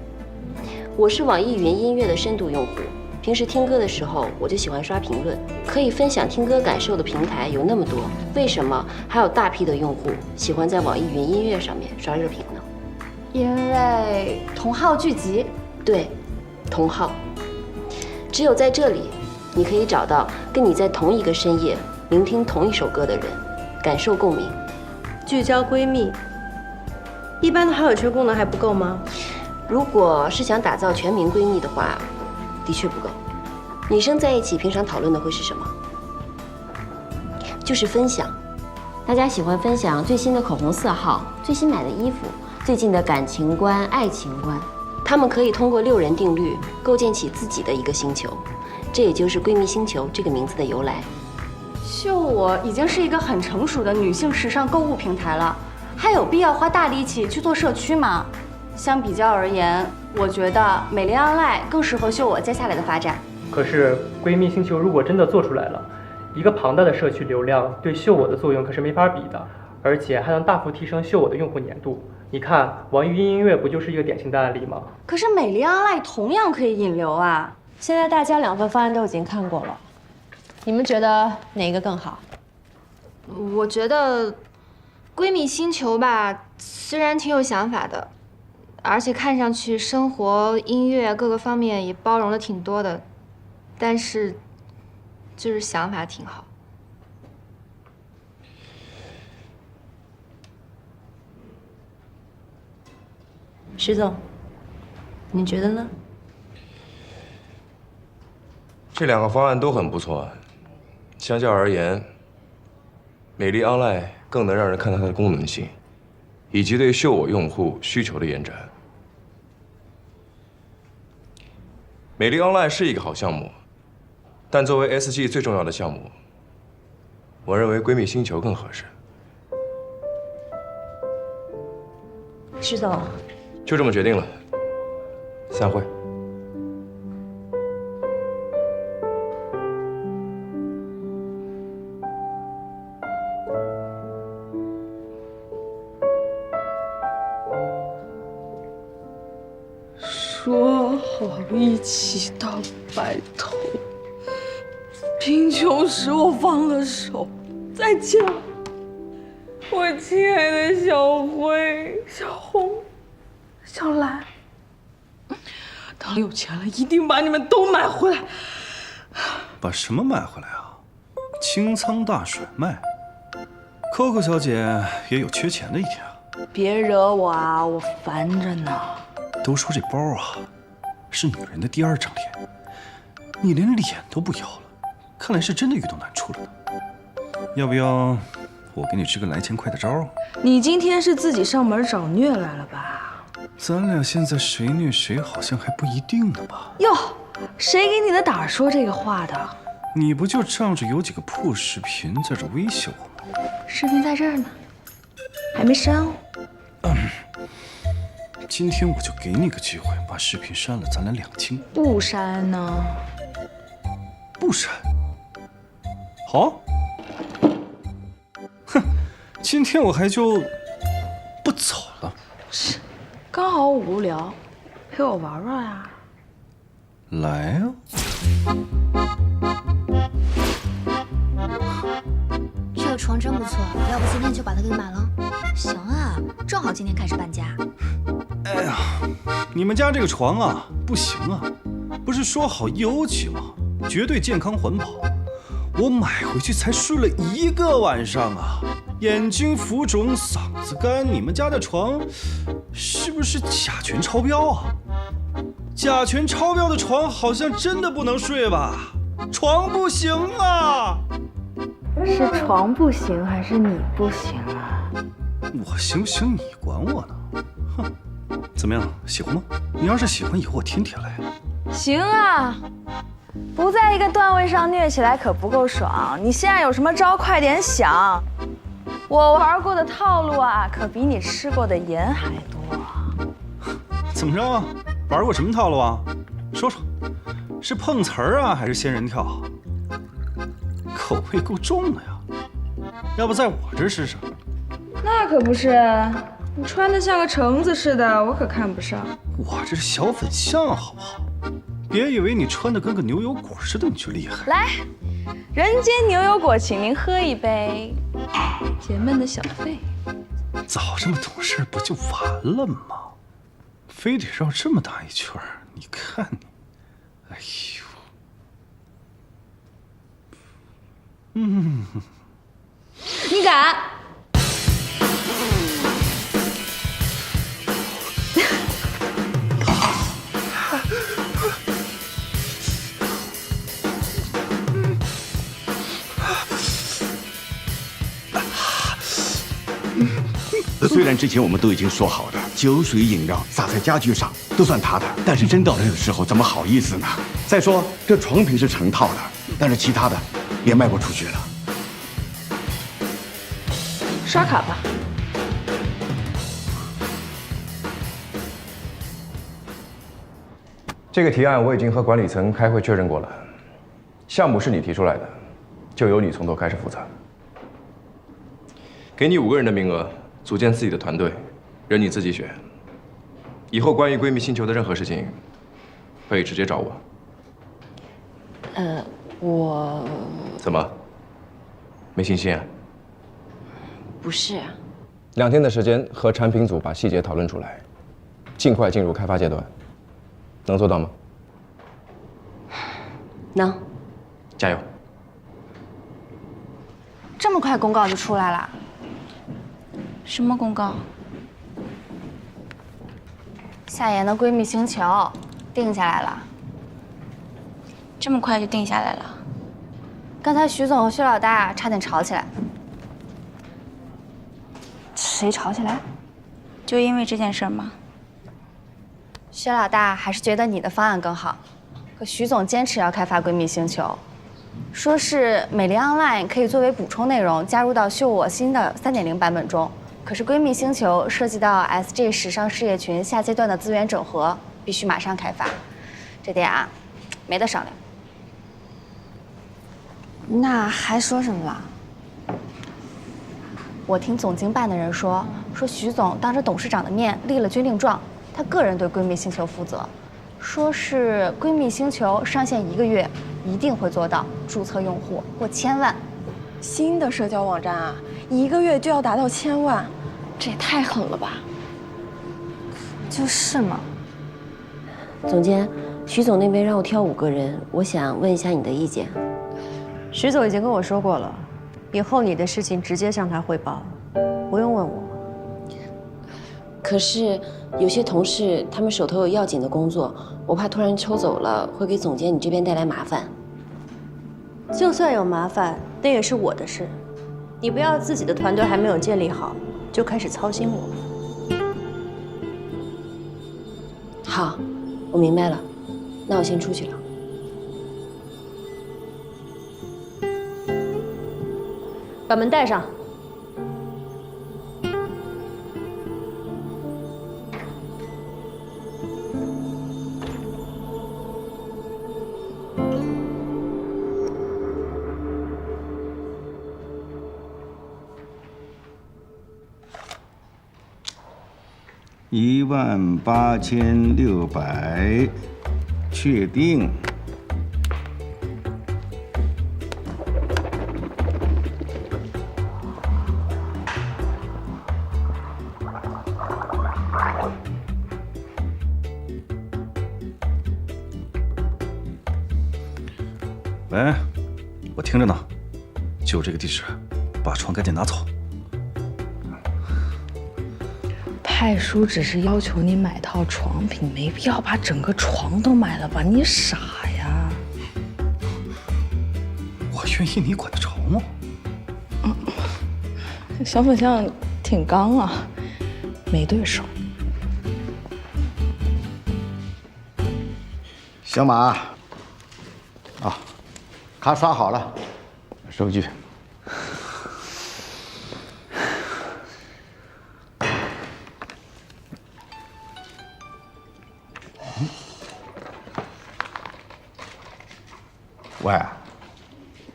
我是网易云音乐的深度用户，平时听歌的时候我就喜欢刷评论，可以分享听歌感受的平台有那么多，为什么还有大批的用户喜欢在网易云音乐上面刷热评呢？因为同好聚集。对，同好。只有在这里，你可以找到跟你在同一个深夜聆听同一首歌的人，感受共鸣。聚焦闺蜜，一般的好友圈功能还不够吗？如果是想打造全民闺蜜的话，的确不够。女生在一起平常讨论的会是什么？就是分享。大家喜欢分享最新的口红色号、最新买的衣服、最近的感情观、爱情观。她们可以通过6人定律构建起自己的一个星球，这也就是闺蜜星球这个名字的由来。秀我已经是一个很成熟的女性时尚购物平台了，还有必要花大力气去做社区吗？相比较而言，我觉得美丽 Online 更适合秀我接下来的发展。可是闺蜜星球如果真的做出来了，一个庞大的社区流量对秀我的作用可是没法比的，而且还能大幅提升秀我的用户粘度。你看网易云音乐不就是一个典型的案例吗？可是美丽 Online 同样可以引流啊！现在大家2份方案都已经看过了，你们觉得哪个更好？我觉得闺蜜星球吧，虽然挺有想法的，而且看上去生活、音乐各个方面也包容的挺多的，但是就是想法挺好。徐总，你觉得呢？这2个方案都很不错，相较而言，美丽 Online 更能让人看到它的功能性，以及对秀我用户需求的延展。美丽 Online 是一个好项目，但作为 SG 最重要的项目，我认为闺蜜星球更合适。徐总，就这么决定了，散会。说好一起到白头，贫穷使我放了手。再见，我亲爱的小辉、小红、小兰。等有钱了，一定把你们都买回来。把什么买回来啊？清仓大甩卖。Coco 小姐也有缺钱的一天啊。别惹我啊，我烦着呢。都说这包啊，是女人的第2张脸，你连脸都不要了，看来是真的遇到难处了呢。要不要我给你支个来钱快的招？你今天是自己上门找虐来了吧？咱俩现在谁虐谁好像还不一定呢吧？哟，谁给你的胆说这个话的？你不就仗着有几个破视频在这威胁我吗？视频在这儿呢，还没删哦。今天我就给你个机会，把视频删了，咱俩两清。不删呢？不删。好。哼，今天我还就不走了。是，刚好我无聊，陪我玩玩呀。来啊！这个床真不错，要不今天就把它给买了？行啊，正好今天开始搬家。哎呀，你们家这个床啊，不行啊！不是说好1欧起吗？绝对健康环保。我买回去才睡了1个晚上啊，眼睛浮肿，嗓子干。你们家的床是不是甲醛超标啊？甲醛超标的床好像真的不能睡吧？床不行啊！是床不行还是你不行啊？我行不行你管我呢？哼，怎么样，喜欢吗？你要是喜欢，以后我天天来。行啊，不在一个段位上虐起来可不够爽。你现在有什么招，快点想。我玩过的套路啊，可比你吃过的盐还多。怎么着啊？玩过什么套路啊？说说，是碰瓷儿啊，还是仙人跳？口味够重的呀，要不在我这试试？那可不是，你穿的像个橙子似的，我可看不上。我这是小粉象，好不好？别以为你穿的跟个牛油果似的你就厉害。来，人间牛油果，请您喝一杯，解闷的小费。早这么懂事不就完了吗？非得绕这么大一圈儿，你看你，哎呦，你敢？虽然之前我们都已经说好的，酒水饮料洒在家具上都算他的，但是真到这个时候，怎么好意思呢？再说这床品是成套的，但是其他的也卖不出去了。刷卡吧。这个提案我已经和管理层开会确认过了，项目是你提出来的，就由你从头开始负责。给你5个人的名额，组建自己的团队，任你自己选。以后关于闺蜜星球的任何事情，可以直接找我。我怎么？没信心啊？不是。2天的时间和产品组把细节讨论出来，尽快进入开发阶段，能做到吗？能。加油！这么快公告就出来了？什么公告？夏言的闺蜜星球定下来了。这么快就定下来了？刚才徐总和薛老大差点吵起来。谁吵起来？就因为这件事吗？薛老大还是觉得你的方案更好，可徐总坚持要开发闺蜜星球，说是美丽 Online 可以作为补充内容加入到秀我新的3.0版本中。可是闺蜜星球涉及到 SG 时尚事业群下阶段的资源整合，必须马上开发，这点啊，没得商量。那还说什么了？我听总经办的人说徐总当着董事长的面立了决定状，他个人对闺蜜星球负责，说是闺蜜星球上线1个月，一定会做到注册用户过1000万。新的社交网站啊，1个月就要达到1000万，这也太狠了吧！就是嘛。总监，徐总那边让我挑5个人，我想问一下你的意见。徐总已经跟我说过了，以后你的事情直接向他汇报，不用问我。可是有些同事他们手头有要紧的工作，我怕突然抽走了会给总监你这边带来麻烦。就算有麻烦，那也是我的事，你不要自己的团队还没有建立好就开始操心我。好，我明白了，那我先出去了。把门带上。18600，确定。喂，我听着呢，就这个地址，把床赶紧拿走。派叔只是要求你买套床品，没必要把整个床都买了吧？你傻呀！我愿意，你管得着吗？小粉象挺刚啊，没对手。小马，啊，卡刷好了，收据。喂，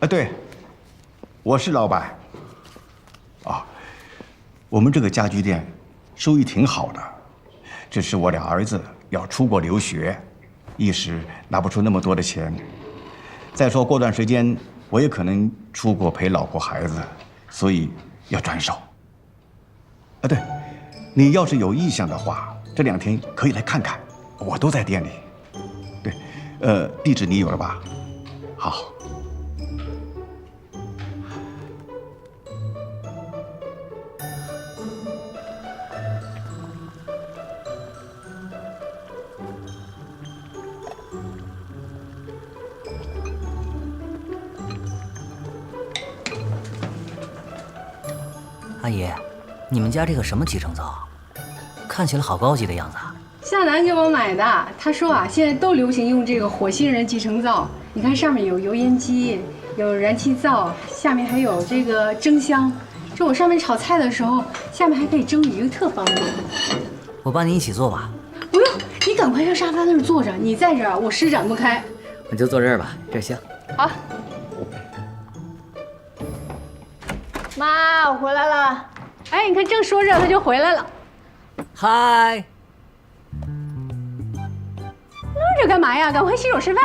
对，我是老板。啊，我们这个家居店收益挺好的，只是我俩儿子要出国留学，一时拿不出那么多的钱。再说过段时间我也可能出国陪老婆孩子，所以要转手。对，你要是有意向的话，这2天可以来看看，我都在店里。对，地址你有了吧？好。阿姨，你们家这个什么集成灶？看起来好高级的样子啊！夏楠给我买的，他说啊，现在都流行用这个火星人集成灶。你看上面有油烟机，有燃气灶，下面还有这个蒸箱。这我上面炒菜的时候，下面还可以蒸鱼，特方便。我帮你一起做吧。不用，你赶快上沙发那儿坐着，你在这儿我施展不开。我就坐这儿吧，这儿香。好。妈，我回来了。哎，你看正说着他就回来了。嗨。愣着干嘛呀？赶快洗手吃饭。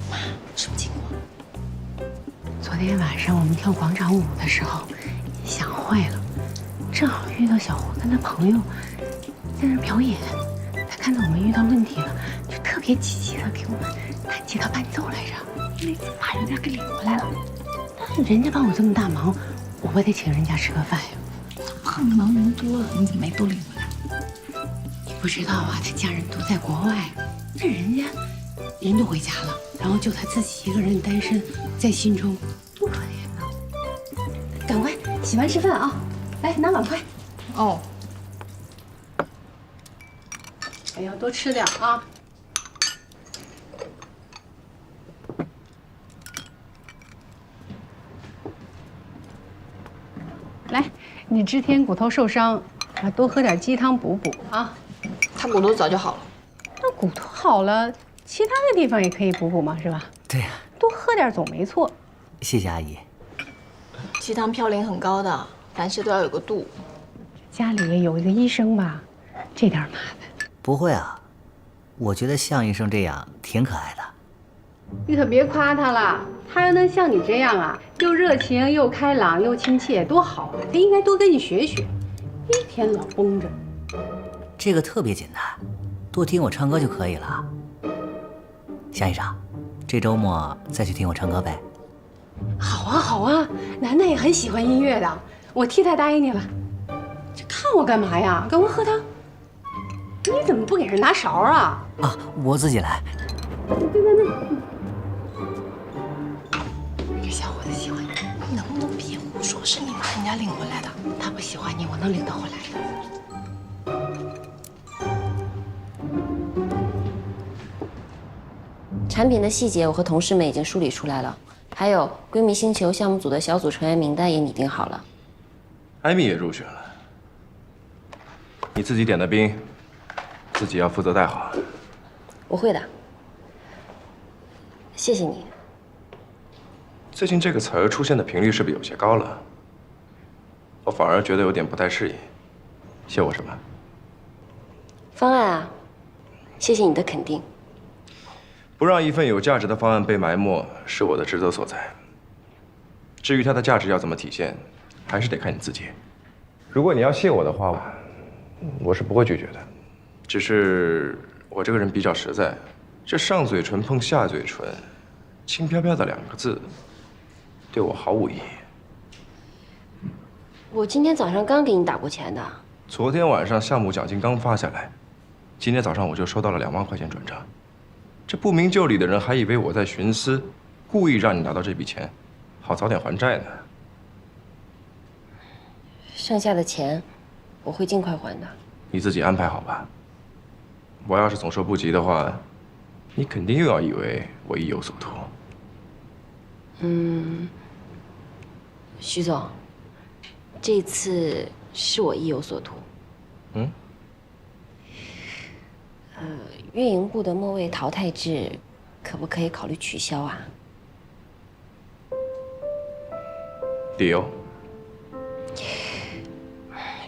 妈，什么情况？昨天晚上我们跳广场舞的时候，想坏了，正好遇到小胡跟他朋友在那表演，他看到我们遇到问题了，就特别积极的给我们弹吉他伴奏来着。那次把人家给领回来了，但人家帮我这么大忙，我不得请人家吃个饭呀？怕你忙人多了，你怎么没都领回来？你不知道啊，他家人都在国外，那人家人都回家了，然后就他自己一个人单身在心中，多可怜呐！赶快洗完吃饭啊，来拿碗筷。哦。哎呀，多吃点啊。来，你之前骨头受伤，啊，多喝点鸡汤补补啊。他骨头早就好了。那骨头好了，其他的地方也可以补补嘛，是吧？对呀。多喝点总没错。谢谢阿姨。鸡汤嘌呤很高的，凡事都要有个度。家里有一个医生吧，这点麻烦。不会啊，我觉得向医生这样挺可爱的。你可别夸他了，他要能像你这样啊，又热情又开朗又亲切，多好啊！他应该多跟你学学，一天老绷着。这个特别简单，多听我唱歌就可以了。向医生，这周末再去听我唱歌呗。好啊好啊，楠楠也很喜欢音乐的，我替他答应你了。这看我干嘛呀？赶快喝汤。你怎么不给人拿勺啊？啊，我自己来。这小伙子喜欢你，能不能别胡说？是你把人家领回来的，他不喜欢你，我能领他回来的。产品的细节我和同事们已经梳理出来了，还有闺蜜星球项目组的小组成员名单也拟定好了。艾米也入选了，你自己点的兵，自己要负责带好。我会的，谢谢你。最近这个词儿出现的频率是不是有些高了？我反而觉得有点不太适应。谢我什么？方案啊，谢谢你的肯定。不让一份有价值的方案被埋没，是我的职责所在。至于它的价值要怎么体现，还是得看你自己。如果你要谢我的话，我是不会拒绝的。只是我这个人比较实在，这上嘴唇碰下嘴唇，轻飘飘的2个字，对我毫无意义。我今天早上刚给你打过钱的。昨天晚上项目奖金刚发下来，今天早上我就收到了2万块钱转账。这不明就里的人还以为我在徇私，故意让你拿到这笔钱，好早点还债呢。剩下的钱，我会尽快还的。你自己安排好吧。我要是总说不急的话，你肯定又要以为我意有所图。徐总，这次是我意有所图。运营部的末位淘汰制，可不可以考虑取消啊？理由？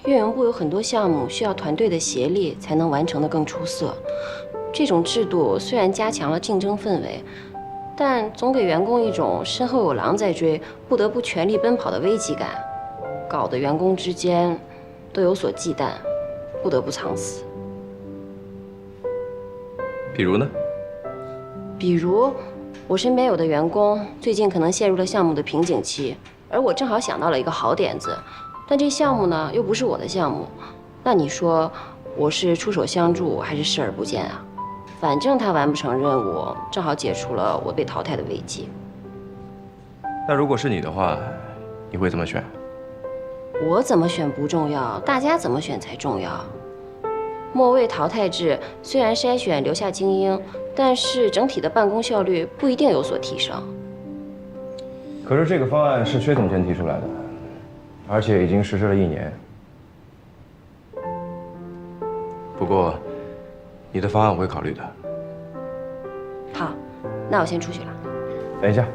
运营部有很多项目需要团队的协力才能完成得更出色。这种制度虽然加强了竞争氛围，但总给员工一种身后有狼在追，不得不全力奔跑的危机感，搞得员工之间都有所忌惮，不得不藏私。比如呢？比如，我身边有的员工最近可能陷入了项目的瓶颈期，而我正好想到了一个好点子，但这项目呢又不是我的项目，那你说我是出手相助还是视而不见啊？反正他完不成任务，正好解除了我被淘汰的危机。那如果是你的话，你会怎么选？我怎么选不重要，大家怎么选才重要。末位淘汰制虽然筛选留下精英，但是整体的办公效率不一定有所提升。可是这个方案是薛总监提出来的，而且已经实施了1年。不过，你的方案我会考虑的。好，那我先出去了。等一下。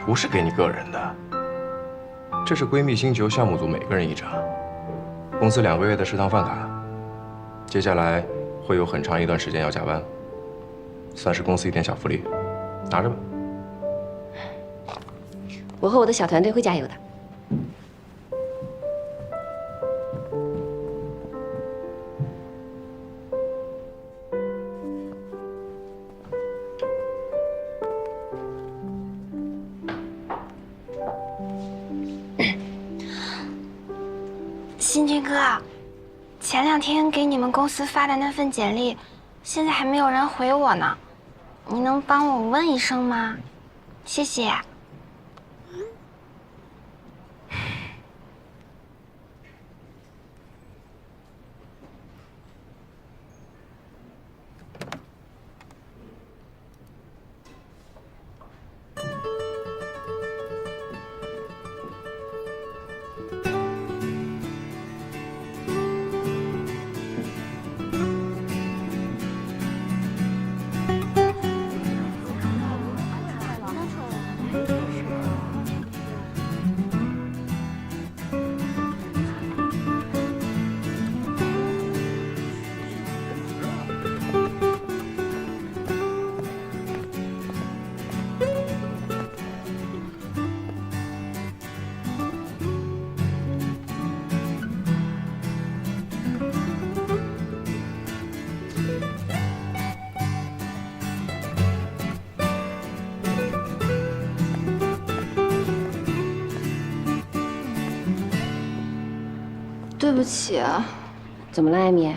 不是给你个人的，这是闺蜜星球项目组每个人1张，公司2个月的食堂饭卡，接下来会有很长一段时间要加班，算是公司一点小福利，拿着吧。我和我的小团队会加油的。新军哥，前2天给你们公司发的那份简历，现在还没有人回我呢，你能帮我问一声吗？谢谢。对不起，怎么了，艾米？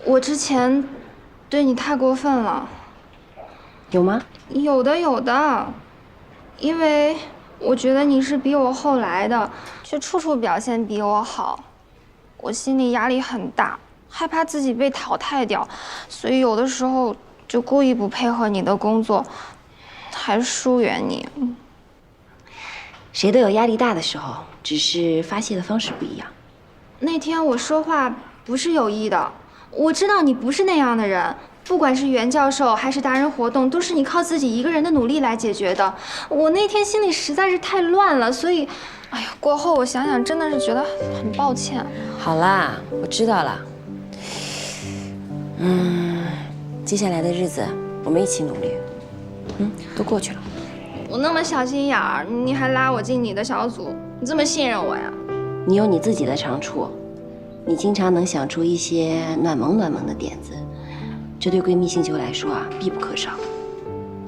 我之前对你太过分了。有吗？有的，有的。因为我觉得你是比我后来的，却处处表现比我好。我心里压力很大，害怕自己被淘汰掉，所以有的时候就故意不配合你的工作，还疏远你。谁都有压力大的时候，只是发泄的方式不一样。那天我说话不是有意的，我知道你不是那样的人。不管是袁教授还是达人活动，都是你靠自己一个人的努力来解决的。我那天心里实在是太乱了，所以，哎呀，过后我想想，真的是觉得很抱歉。好啦，我知道了。接下来的日子我们一起努力。都过去了。我那么小心眼儿，你还拉我进你的小组，你这么信任我呀？你有你自己的长处，你经常能想出一些暖萌暖萌的点子。这对闺蜜星球来说啊，必不可少。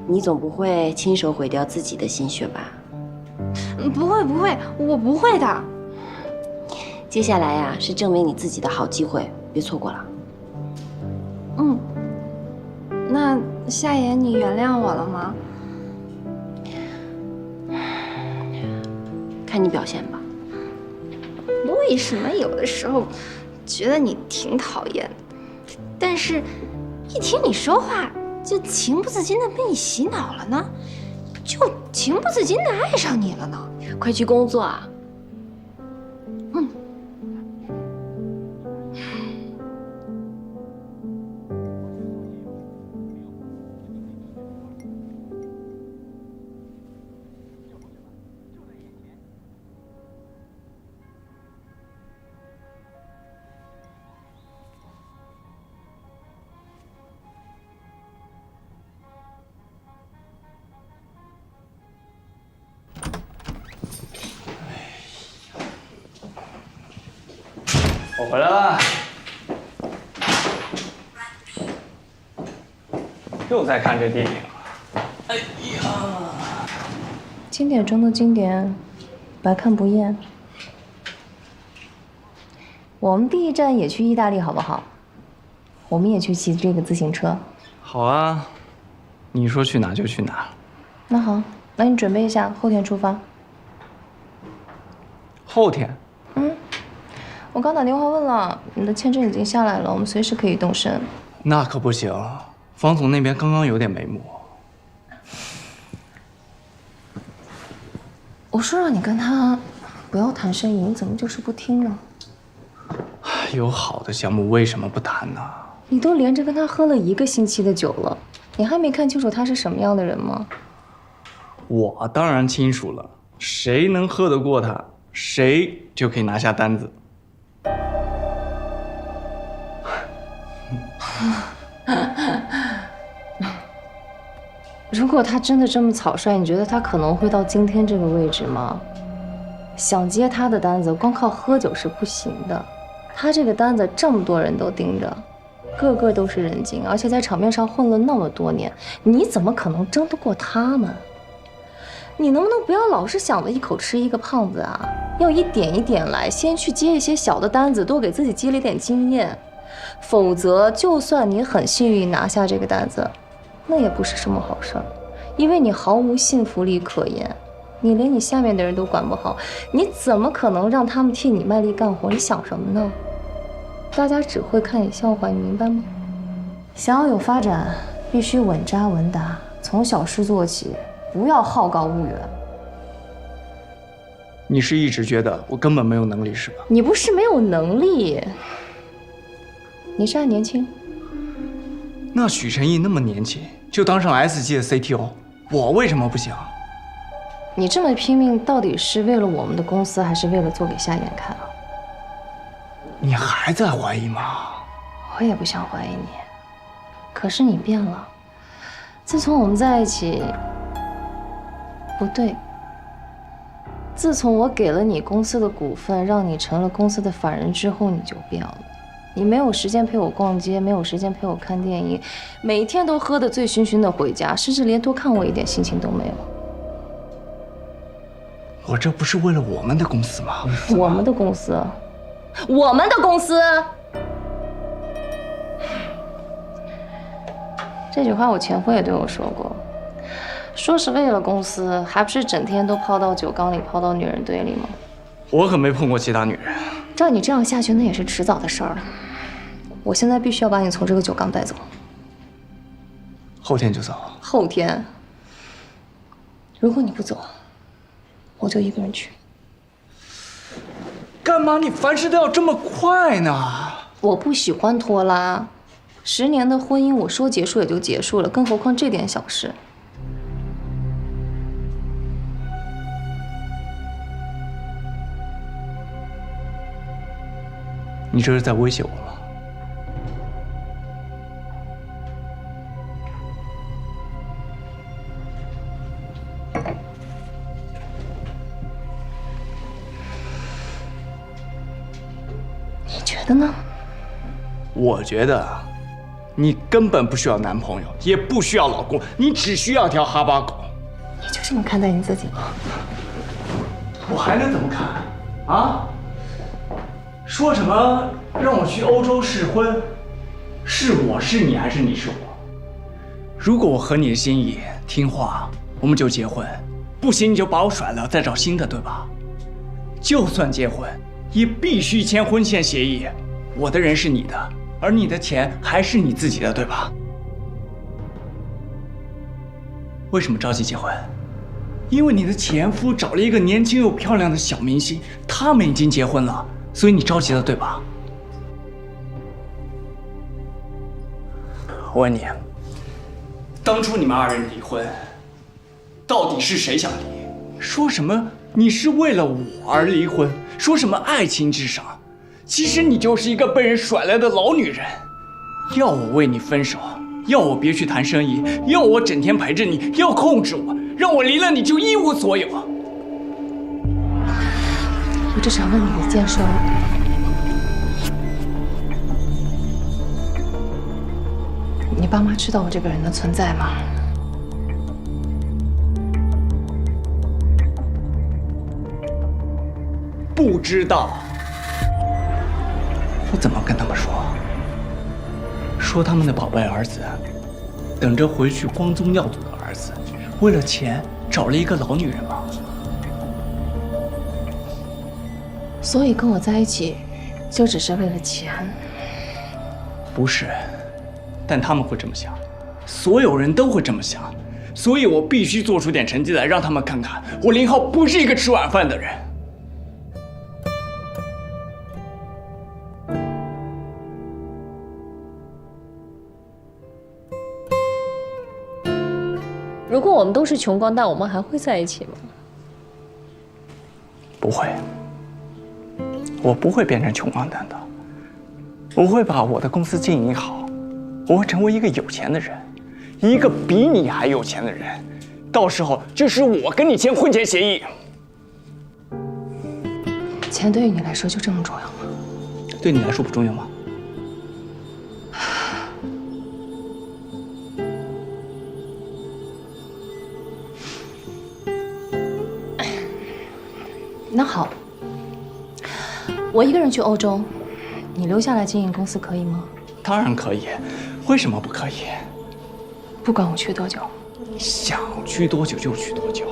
你总不会亲手毁掉自己的心血吧？不会，我不会的。接下来呀，是证明你自己的好机会，别错过了。那夏言，你原谅我了吗？看你表现吧。为什么有的时候觉得你挺讨厌，但是一听你说话，就情不自禁的被你洗脑了呢？就情不自禁的爱上你了呢？快去工作啊！我回来了，又在看这电影。哎呀，经典中的经典，百看不厌。我们第一站也去意大利好不好？我们也去骑这个自行车。好啊，你说去哪就去哪。那好，那你准备一下，后天出发。后天？我刚打电话问了，你的签证已经下来了，我们随时可以动身。那可不行，方总那边刚刚有点眉目。我说让你跟他不要谈生意，你怎么就是不听呢？有好的项目为什么不谈呢？你都连着跟他喝了1个星期的酒了，你还没看清楚他是什么样的人吗？我当然清楚了，谁能喝得过他，谁就可以拿下单子。如果他真的这么草率，你觉得他可能会到今天这个位置吗？想接他的单子，光靠喝酒是不行的。他这个单子这么多人都盯着，个个都是人精，而且在场面上混了那么多年，你怎么可能争得过他们？你能不能不要老是想着一口吃一个胖子啊？要一点一点来，先去接一些小的单子，多给自己积累点经验。否则，就算你很幸运拿下这个单子，那也不是什么好事儿，因为你毫无信服力可言，你连你下面的人都管不好，你怎么可能让他们替你卖力干活？你想什么呢？大家只会看你笑话，你明白吗？想要有发展，必须稳扎稳打，从小事做起，不要好高骛远。你是一直觉得我根本没有能力是吧？你不是没有能力，你是还年轻。那许晨毅那么年轻就当上 S 级的 CTO， 我为什么不行？你这么拼命，到底是为了我们的公司，还是为了做给夏言看啊？你还在怀疑吗？我也不想怀疑你，可是你变了。自从我们在一起，不对，自从我给了你公司的股份，让你成了公司的法人之后，你就变了。你没有时间陪我逛街，没有时间陪我看电影，每天都喝得醉醺醺的回家，甚至连多看我一点心情都没有。我这不是为了我们的公司吗？我们的公司，我们的公司。这句话我前夫也对我说过，说是为了公司，还不是整天都泡到酒缸里，泡到女人堆里吗？我可没碰过其他女人。照你这样下去，那也是迟早的事儿了。我现在必须要把你从这个酒缸带走。后天就走。后天，如果你不走，我就一个人去。干嘛你凡事都要这么快呢？我不喜欢拖拉。10年的婚姻，我说结束也就结束了，更何况这点小事。你这是在威胁我吗？你觉得呢？我觉得，你根本不需要男朋友，也不需要老公，你只需要条哈巴狗。你就这么看待你自己吗？我还能怎么看？啊？说什么让我去欧洲试婚？是我是你还是你是我？如果我合你的心意，听话，我们就结婚；不行你就把我甩了，再找新的，对吧？就算结婚，也必须签婚前协议。我的人是你的，而你的钱还是你自己的，对吧？为什么着急结婚？因为你的前夫找了一个年轻又漂亮的小明星，他们已经结婚了。所以你着急了，对吧？我问你，当初你们2人离婚，到底是谁想离？说什么你是为了我而离婚，说什么爱情至上，其实你就是一个被人甩来的老女人。要我为你分手，要我别去谈生意，要我整天陪着你，要控制我，让我离了你就一无所有。我只想问你一件事儿：你爸妈知道我这个人的存在吗？不知道。我怎么跟他们说？说他们的宝贝儿子，等着回去光宗耀祖的儿子，为了钱找了一个老女人吗？所以跟我在一起，就只是为了钱？不是，但他们会这么想，所有人都会这么想，所以我必须做出点成绩来，让他们看看我林浩不是一个吃晚饭的人。如果我们都是穷光蛋，我们还会在一起吗？不会。我不会变成穷光蛋的，我会把我的公司经营好，我会成为一个有钱的人，一个比你还有钱的人。到时候就是我跟你签婚前协议。钱对于你来说就这么重要吗？对你来说不重要吗？那好。我一个人去欧洲，你留下来经营公司可以吗？当然可以，为什么不可以？不管我去多久，想去多久就去多久。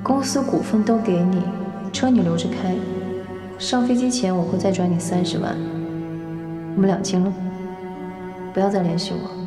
公司股份都给你，车你留着开，上飞机前我会再转你30万，我们两清了，不要再联系我。